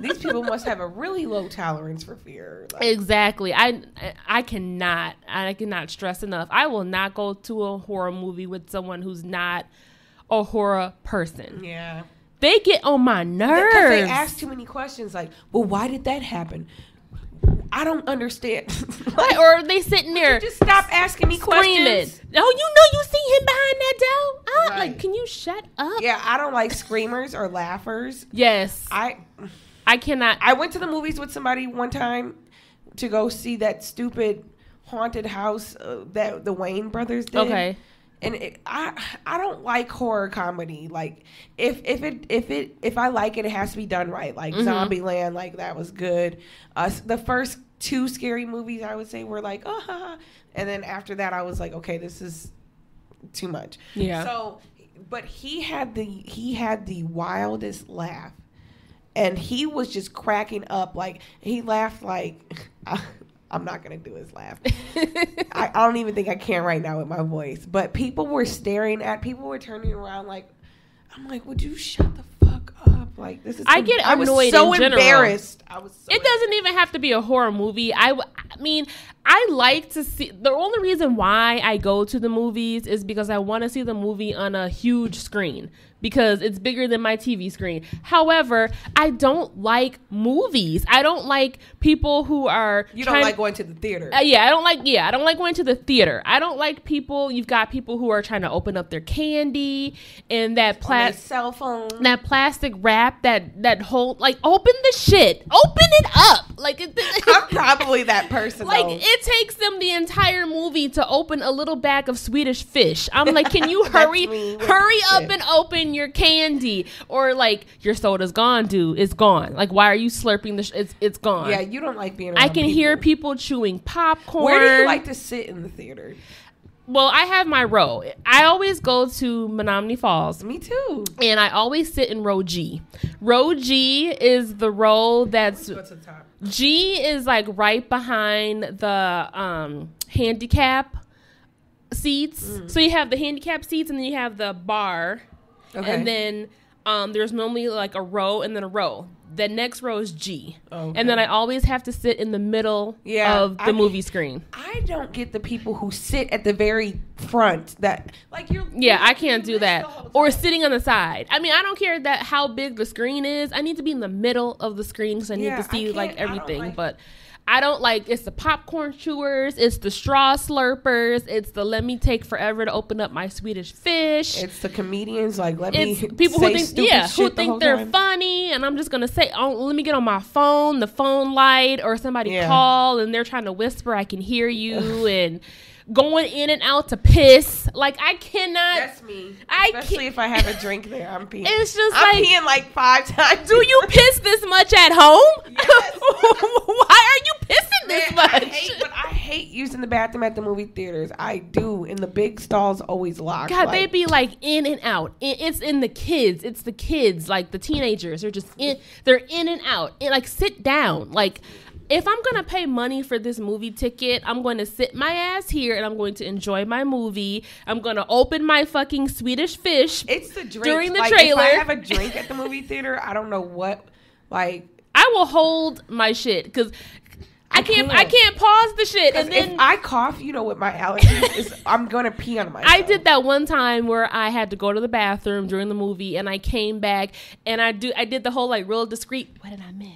These people must have a really low tolerance for fear. Like, exactly. I cannot stress enough. I will not go to a horror movie with someone who's not a horror person. Yeah. They get on my nerves. Because they ask too many questions like, well, why did that happen? I don't understand. Like, or they sitting there. Just stop asking me questions. Oh, you see him behind that door? Oh, like, can you shut up? Yeah, I don't like screamers or laughers. Yes. I cannot. I went to the movies with somebody one time to go see that stupid haunted house that the Wayne brothers did. Okay. And I don't like horror comedy. Like if I like it, it has to be done right. Like Zombieland, like that was good. The first 2 scary movies I would say were like, and then after that I was like, okay, this is too much. Yeah. So, but he had the wildest laugh, and he was just cracking up. Like he laughed like. I'm not going to do his laugh. I don't even think I can right now with my voice. But people were staring at, people were turning around like, I'm like, would you shut the fuck up? Like, this is. I get annoyed. I was so in general. embarrassed. It doesn't even have to be a horror movie. I mean, I like to see. The only reason why I go to the movies is because I want to see the movie on a huge screen. Because it's bigger than my TV screen. However, I don't like movies. I don't like people who are. You don't like going to the theater. I don't like going to the theater. I don't like people. You've got people who are trying to open up their candy and that cell phone, that plastic wrap, that whole like open the shit, open it up. Like I'm probably that person. Like though. It takes them the entire movie to open a little bag of Swedish fish. I'm like, can you hurry up and open your candy? Or like, your soda's gone, dude. It's gone. Like, why are you slurping it's gone? Yeah, you don't like being around I can hear people chewing popcorn. Where do you like to sit in the theater? Well, I have my row. I always go to Menominee Falls. Me too. And I always sit in row G. Row G is the row that's... Let's go to the top. G is like right behind the handicap seats. So you have the handicap seats and then you have the bar. Okay. And then there's normally like a row and then a row. the next row is G. Okay. And then I always have to sit in the middle of the movie screen. I don't get the people who sit at the very front that like you're. Yeah, I can't do that. Or sitting on the side. I mean, I don't care that how big the screen is. I need to be in the middle of the screen because I need to see like everything. But I don't like, it's the popcorn chewers, it's the straw slurpers, it's the let me take forever to open up my Swedish fish. It's the comedians like it's people who think they're funny, and I'm just gonna say, oh, let me get on my phone, the phone light, or somebody call and they're trying to whisper, I can hear you, and going in and out to piss. Like, I cannot. That's me. Especially if I have a drink there, I'm peeing. It's just I'm peeing like 5 times. Do you piss this much at home? Yes. Why are you pissing this much? I hate using the bathroom at the movie theaters. I do. And the big stalls always locked. God, they be like in and out. It's in the kids. It's the kids, like the teenagers. They're just in. They're in and out. And like, sit down. Like, if I'm going to pay money for this movie ticket, I'm going to sit my ass here and I'm going to enjoy my movie. I'm going to open my fucking Swedish fish. It's the drink. During the like, trailer. If I have a drink at the movie theater, I don't know what, like. I will hold my shit because I can't pause the shit. And then if I cough, you know what my allergies is, I'm going to pee on myself. I did that one time where I had to go to the bathroom during the movie and I came back and I did the whole like real discreet, what did I miss?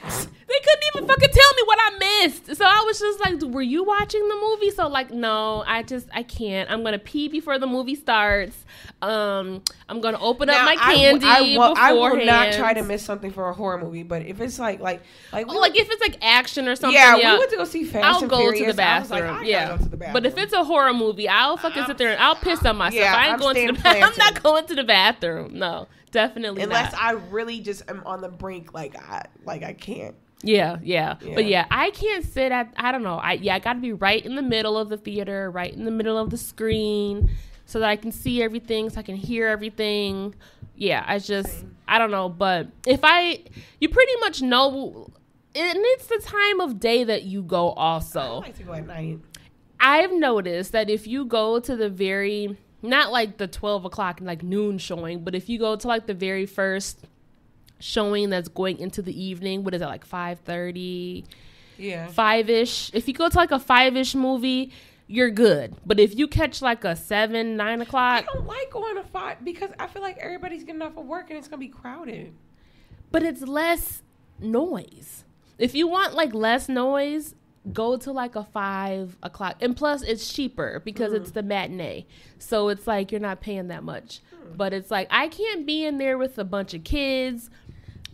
They couldn't even fucking tell me what I missed. So I was just like, were you watching the movie? So like, no, I can't. I'm going to pee before the movie starts. I'm going to open up my candy beforehand. I will not try to miss something for a horror movie, but if it's like if it's like action or something, we went to go see Fast and Furious. I'll go to the bathroom. Go to the bathroom. But if it's a horror movie, I'll fucking sit there and I'll piss on myself. I ain't going to the bathroom. I'm not going to the bathroom. No, definitely unless not. I really just am on the brink, like I can't. Yeah. But I can't sit at, I don't know. I got to be right in the middle of the theater, right in the middle of the screen so that I can see everything, so I can hear everything. Yeah, I don't know. But you pretty much know, and it's the time of day that you go also. I like to go at night. I've noticed that if you go to the not like the 12 o'clock, like noon showing, but if you go to like the very first showing that's going into the evening, what is it, like 5:30? Yeah. 5-ish. If you go to like a 5-ish movie, you're good. But if you catch like a 7, 9 o'clock. I don't like going to 5 because I feel like everybody's getting off of work and it's going to be crowded. But it's less noise. If you want like less noise, go to like a 5 o'clock. And plus it's cheaper because it's the matinee. So it's like you're not paying that much. But it's like, I can't be in there with a bunch of kids.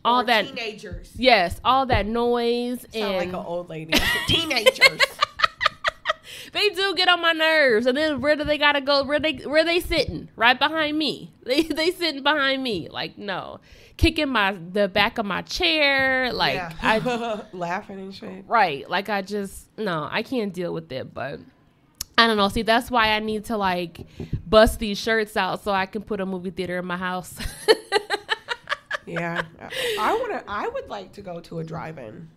All that teenagers. Yes, all that noise. Sound like an old lady. Teenagers. They do get on my nerves. And then where do they gotta go? Where they sitting? Right behind me. They sitting behind me. Like, no. Kicking the back of my chair. Like, laughing and shit. Right. Like, I can't deal with it. But I don't know. See, that's why I need to like bust these shirts out so I can put a movie theater in my house. Yeah. I would like to go to a drive-in.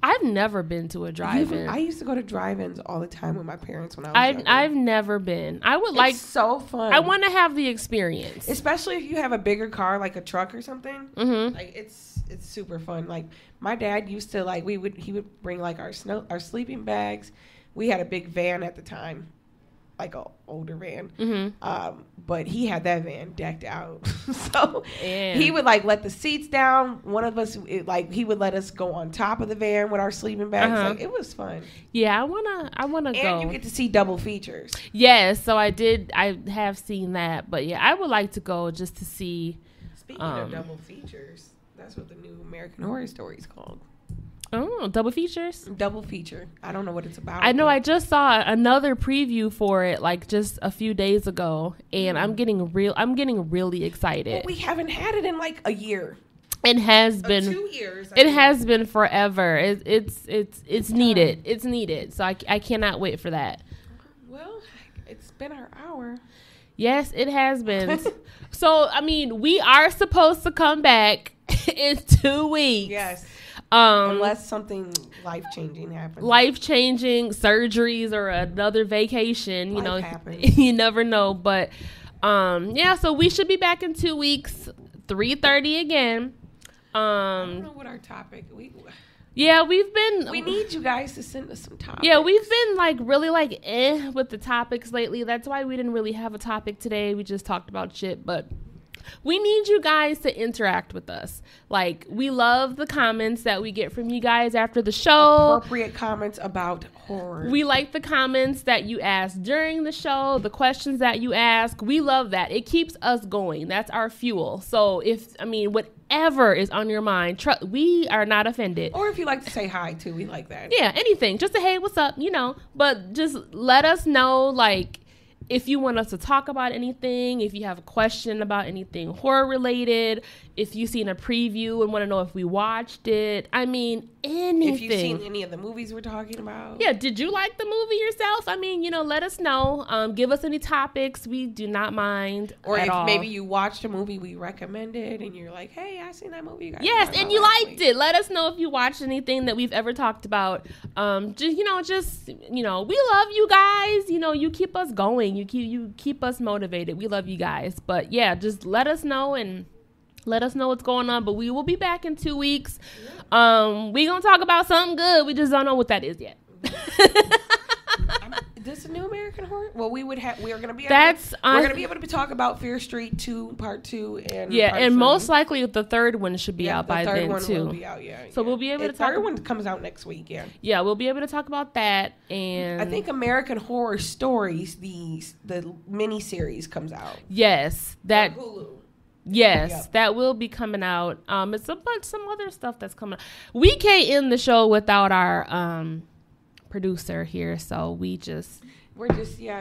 I've never been to a drive-in. I used to go to drive-ins all the time with my parents when I was younger. I've never been. It's so fun. I want to have the experience. Especially if you have a bigger car, like a truck or something. Mm-hmm. Like, it's super fun. Like, my dad used to, like, he would bring, like, our sleeping bags. We had a big van at the time. Like an older van. Mm-hmm. But he had that van decked out. So he would like let the seats down. One of us, he would let us go on top of the van with our sleeping bags. Uh-huh. Like, it was fun. Yeah, I wanna go. And you get to see double features. Yes, so I have seen that. But yeah, I would like to go just to see. Speaking of double features, that's what the new American Horror Story is called. Oh, double features? Double feature. I don't know what it's about. I know. I just saw another preview for it like just a few days ago, and I'm getting really excited. Well, we haven't had it in like a year. It has been 2 years. It has been forever. It's needed. It's needed. So I cannot wait for that. Well, it's been our hour. Yes, it has been. So I mean, we are supposed to come back in 2 weeks. Yes. Unless something life-changing happens. Life-changing surgeries or another vacation, you know, happens. You never know. But, so we should be back in 2 weeks, 3:30 again. I don't know what our topic. We need you guys to send us some topics. Yeah, we've been like really like with the topics lately. That's why we didn't really have a topic today. We just talked about shit, but we need you guys to interact with us. Like, we love the comments that we get from you guys after the show. Appropriate comments about horror. We like the comments that you ask during the show, the questions that you ask. We love that. It keeps us going. That's our fuel. So whatever is on your mind, we are not offended. Or if you like to say hi too, we like that. Yeah, anything. Just say, hey, what's up? But just let us know, like, if you want us to talk about anything, if you have a question about anything horror related, if you've seen a preview and want to know if we watched it. I mean, anything. If you've seen any of the movies we're talking about. Yeah, did you like the movie yourself? I mean, let us know. Give us any topics. We do not mind or at all. Or if maybe you watched a movie we recommended and you're like, hey, I seen that movie. You guys yes, and you liked it. Let us know if you watched anything that we've ever talked about. We love you guys. You keep us going. You keep us motivated. We love you guys. But yeah, just let us know and let us know what's going on. But we will be back in 2 weeks. We gonna talk about something good. We just don't know what that is yet. This a new American Horror? Well, we're gonna be able to talk about Fear Street 2 Part 2 and and most likely the third one should be out by then too. The third one will be out, yeah. So we'll be able to talk. The third one comes out next week, yeah. Yeah, we'll be able to talk about that. And I think American Horror Stories, the mini series comes out. Yes, that. On Hulu. Yes, That will be coming out. It's some other stuff that's coming out. We can't end the show without our producer here, so we're just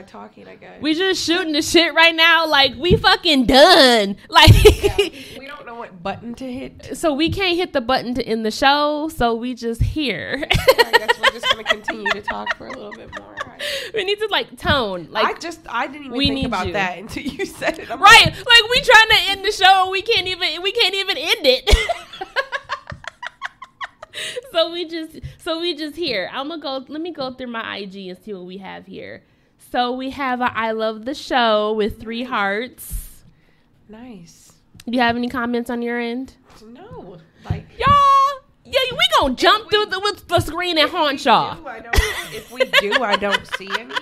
talking, I guess. We just shooting the shit right now, like we fucking done. Like we don't know what button to hit. So we can't hit the button to end the show, so we just here. I guess we're just gonna continue to talk for a little bit more. We need to tone. Like I didn't even think about that until you said it. Right. Like we trying to end the show, we can't even end it. So we just here. Let me go through my IG and see what we have here. So we have a I love the show with 3 hearts. Nice. Do you have any comments on your end? No. Y'all, yeah, we gonna jump through the screen and haunt y'all. If we do, I don't see any.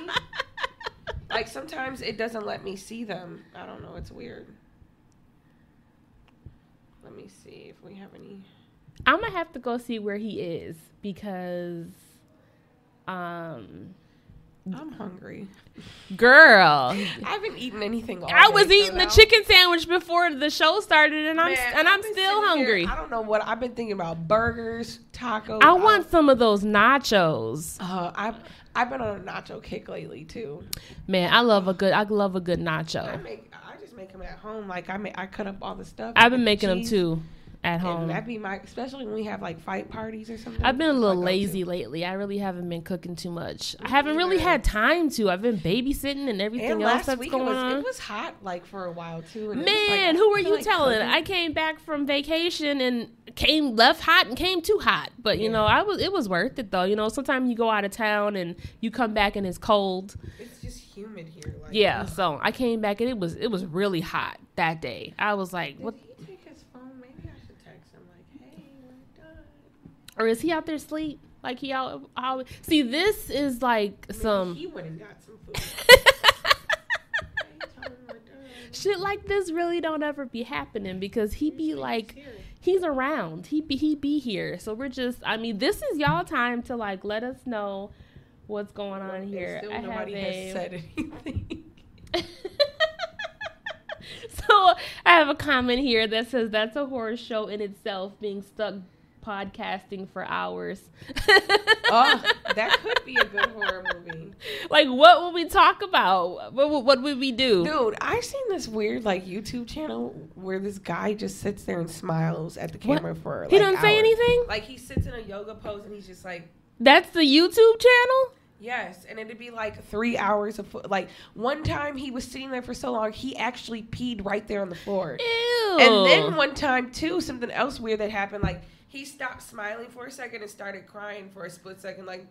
Like sometimes it doesn't let me see them. I don't know. It's weird. Let me see if we have any. I'm gonna have to go see where he is because I'm hungry. Girl, I haven't eaten anything all I was day, eating the chicken sandwich before the show started, and I'm still hungry. Here, I don't know what I've been thinking about. Burgers, tacos. I want some of those nachos. I've been on a nacho kick lately too. Man, I love a good nacho. I just make them at home. Like I cut up all the stuff. I've been making them too. At home. And that'd be especially when we have like fight parties or something. I've been a little lazy lately. I really haven't been cooking too much. I haven't really had time to. I've been babysitting and everything else that's going on. It was hot like for a while too. And man, who are you telling? I came back from vacation and left hot and came too hot. But it was worth it though. Sometimes you go out of town and you come back and it's cold. It's just humid here. Yeah, so I came back and it was really hot that day. I was like, what? Or is he out there asleep? Like he out? See, this is like some. He went and got some food. Shit like this really don't ever be happening because he be like, he's around. He be here. So we're just. I mean, this is y'all time to like let us know what's going on here. Still nobody has said anything. So I have a comment here that says that's a horror show in itself, being stuck podcasting for hours. Oh, that could be a good horror movie. Like, what would we talk about? What would we do? Dude, I've seen this weird YouTube channel where this guy just sits there and smiles at the camera for he don't say anything? Like he sits in a yoga pose and he's just like. That's the YouTube channel? Yes, and it'd be like 3 hours of like one time he was sitting there for so long he actually peed right there on the floor. Ew. And then one time too, something else weird that happened, like he stopped smiling for a second and started crying for a split second, like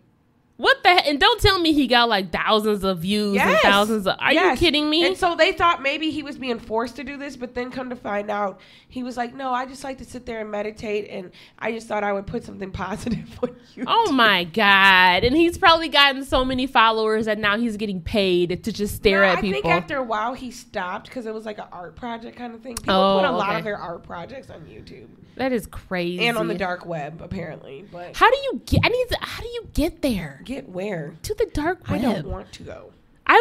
What the heck? And don't tell me he got like thousands of views and thousands of... Are you kidding me? And so they thought maybe he was being forced to do this, but then come to find out, he was like, no, I just like to sit there and meditate, and I just thought I would put something positive on YouTube. Oh my God. And he's probably gotten so many followers that now he's getting paid to just stare at people. I think after a while he stopped because it was like an art project kind of thing. People put a lot of their art projects on YouTube. That is crazy. And on the dark web, apparently. But how do you get there? Get where? To the dark web. I don't want to go. I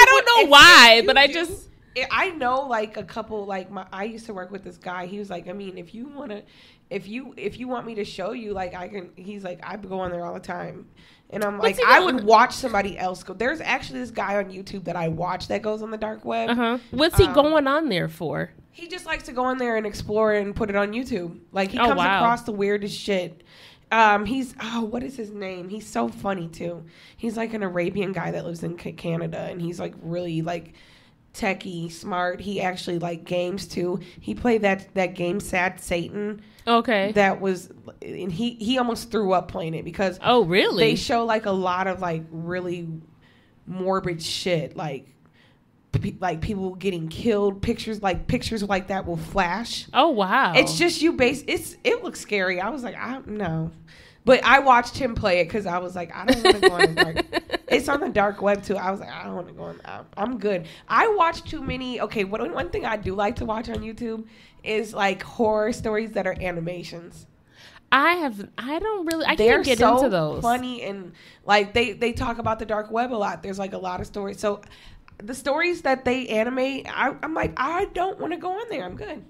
don't know why, but I know like a couple, like I used to work with this guy. He was like, I mean, if you want me to show you, like I can, he's like, I go on there all the time. And I'm like, I would watch somebody else go. There's actually this guy on YouTube that I watch that goes on the dark web. Uh-huh. What's he going on there for? He just likes to go on there and explore and put it on YouTube. Like he comes across the weirdest shit. What is his name? He's so funny too. He's like an Arabian guy that lives in Canada, and he's like really like techie, smart. He actually like games too. He played that game Sad Satan. Okay. That was, and he almost threw up playing it because really? They show like a lot of like really morbid shit, like people getting killed, pictures like that will flash. Oh wow. It's just it looks scary. I was like, no. But I watched him play it because I was like, I don't want to go on the dark. It's on the dark web too. I was like, I don't want to go on. I'm good. I watch too many. Okay, one thing I do like to watch on YouTube is like horror stories that are animations. I can't get into those. Funny and like they talk about the dark web a lot. There's like a lot of stories. So the stories that they animate, I'm like, I don't want to go on there. I'm good.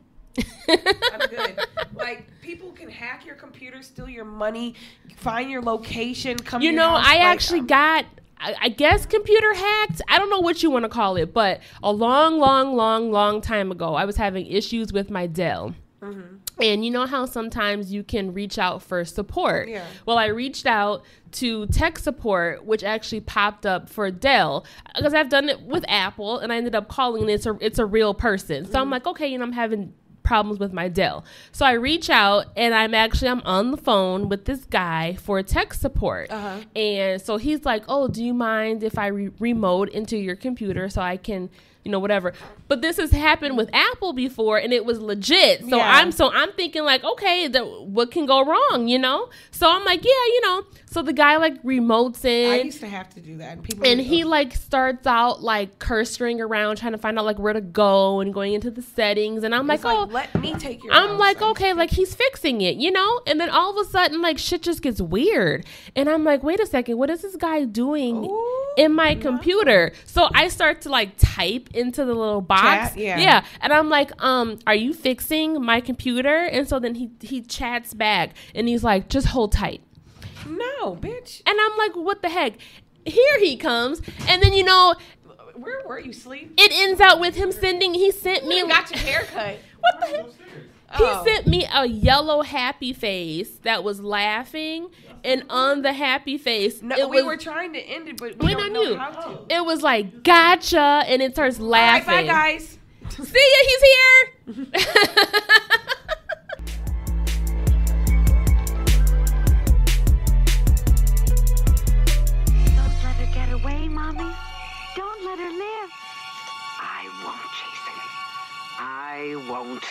I'm good. Like people can hack your computer, steal your money, find your location, come to your house. I actually got, I guess, computer hacked. I don't know what you want to call it, but a long time ago, I was having issues with my Dell. Mm-hmm. And you know how sometimes you can reach out for support? Yeah. Well, I reached out to tech support, which actually popped up for Dell, because I've done it with Apple, and I ended up calling it. It's a real person. So I'm like, okay, I'm having problems with my Dell. So I reach out, and I'm on the phone with this guy for tech support. Uh-huh. And so he's like, oh, do you mind if I remote into your computer so I can, whatever. But this has happened with Apple before, and it was legit. So I'm thinking like, okay, what can go wrong, So I'm like, yeah, So the guy like remotes in. I used to have to do that. And he like starts out like cursing around trying to find out like where to go and going into the settings. And I'm like, let me take your I'm house. like, okay, like he's fixing it, And then all of a sudden like shit just gets weird. And I'm like, wait a second, what is this guy doing in my computer? So I start to like type into the little box. Chat, yeah. And I'm like, are you fixing my computer? And so then he chats back and he's like, just hold tight. No, bitch. And I'm like, what the heck? Here he comes. And then, where were you, sleep? It ends out with him he sent me. Got your haircut. What the heck? He sent me a yellow happy face that was laughing, and on the happy face, we were trying to end it, but we don't know how to. It was like, gotcha, and it starts laughing. All right, bye, guys. See ya, he's here. Don't let her get away, Mommy. Don't let her live. I won't, Jason. I won't.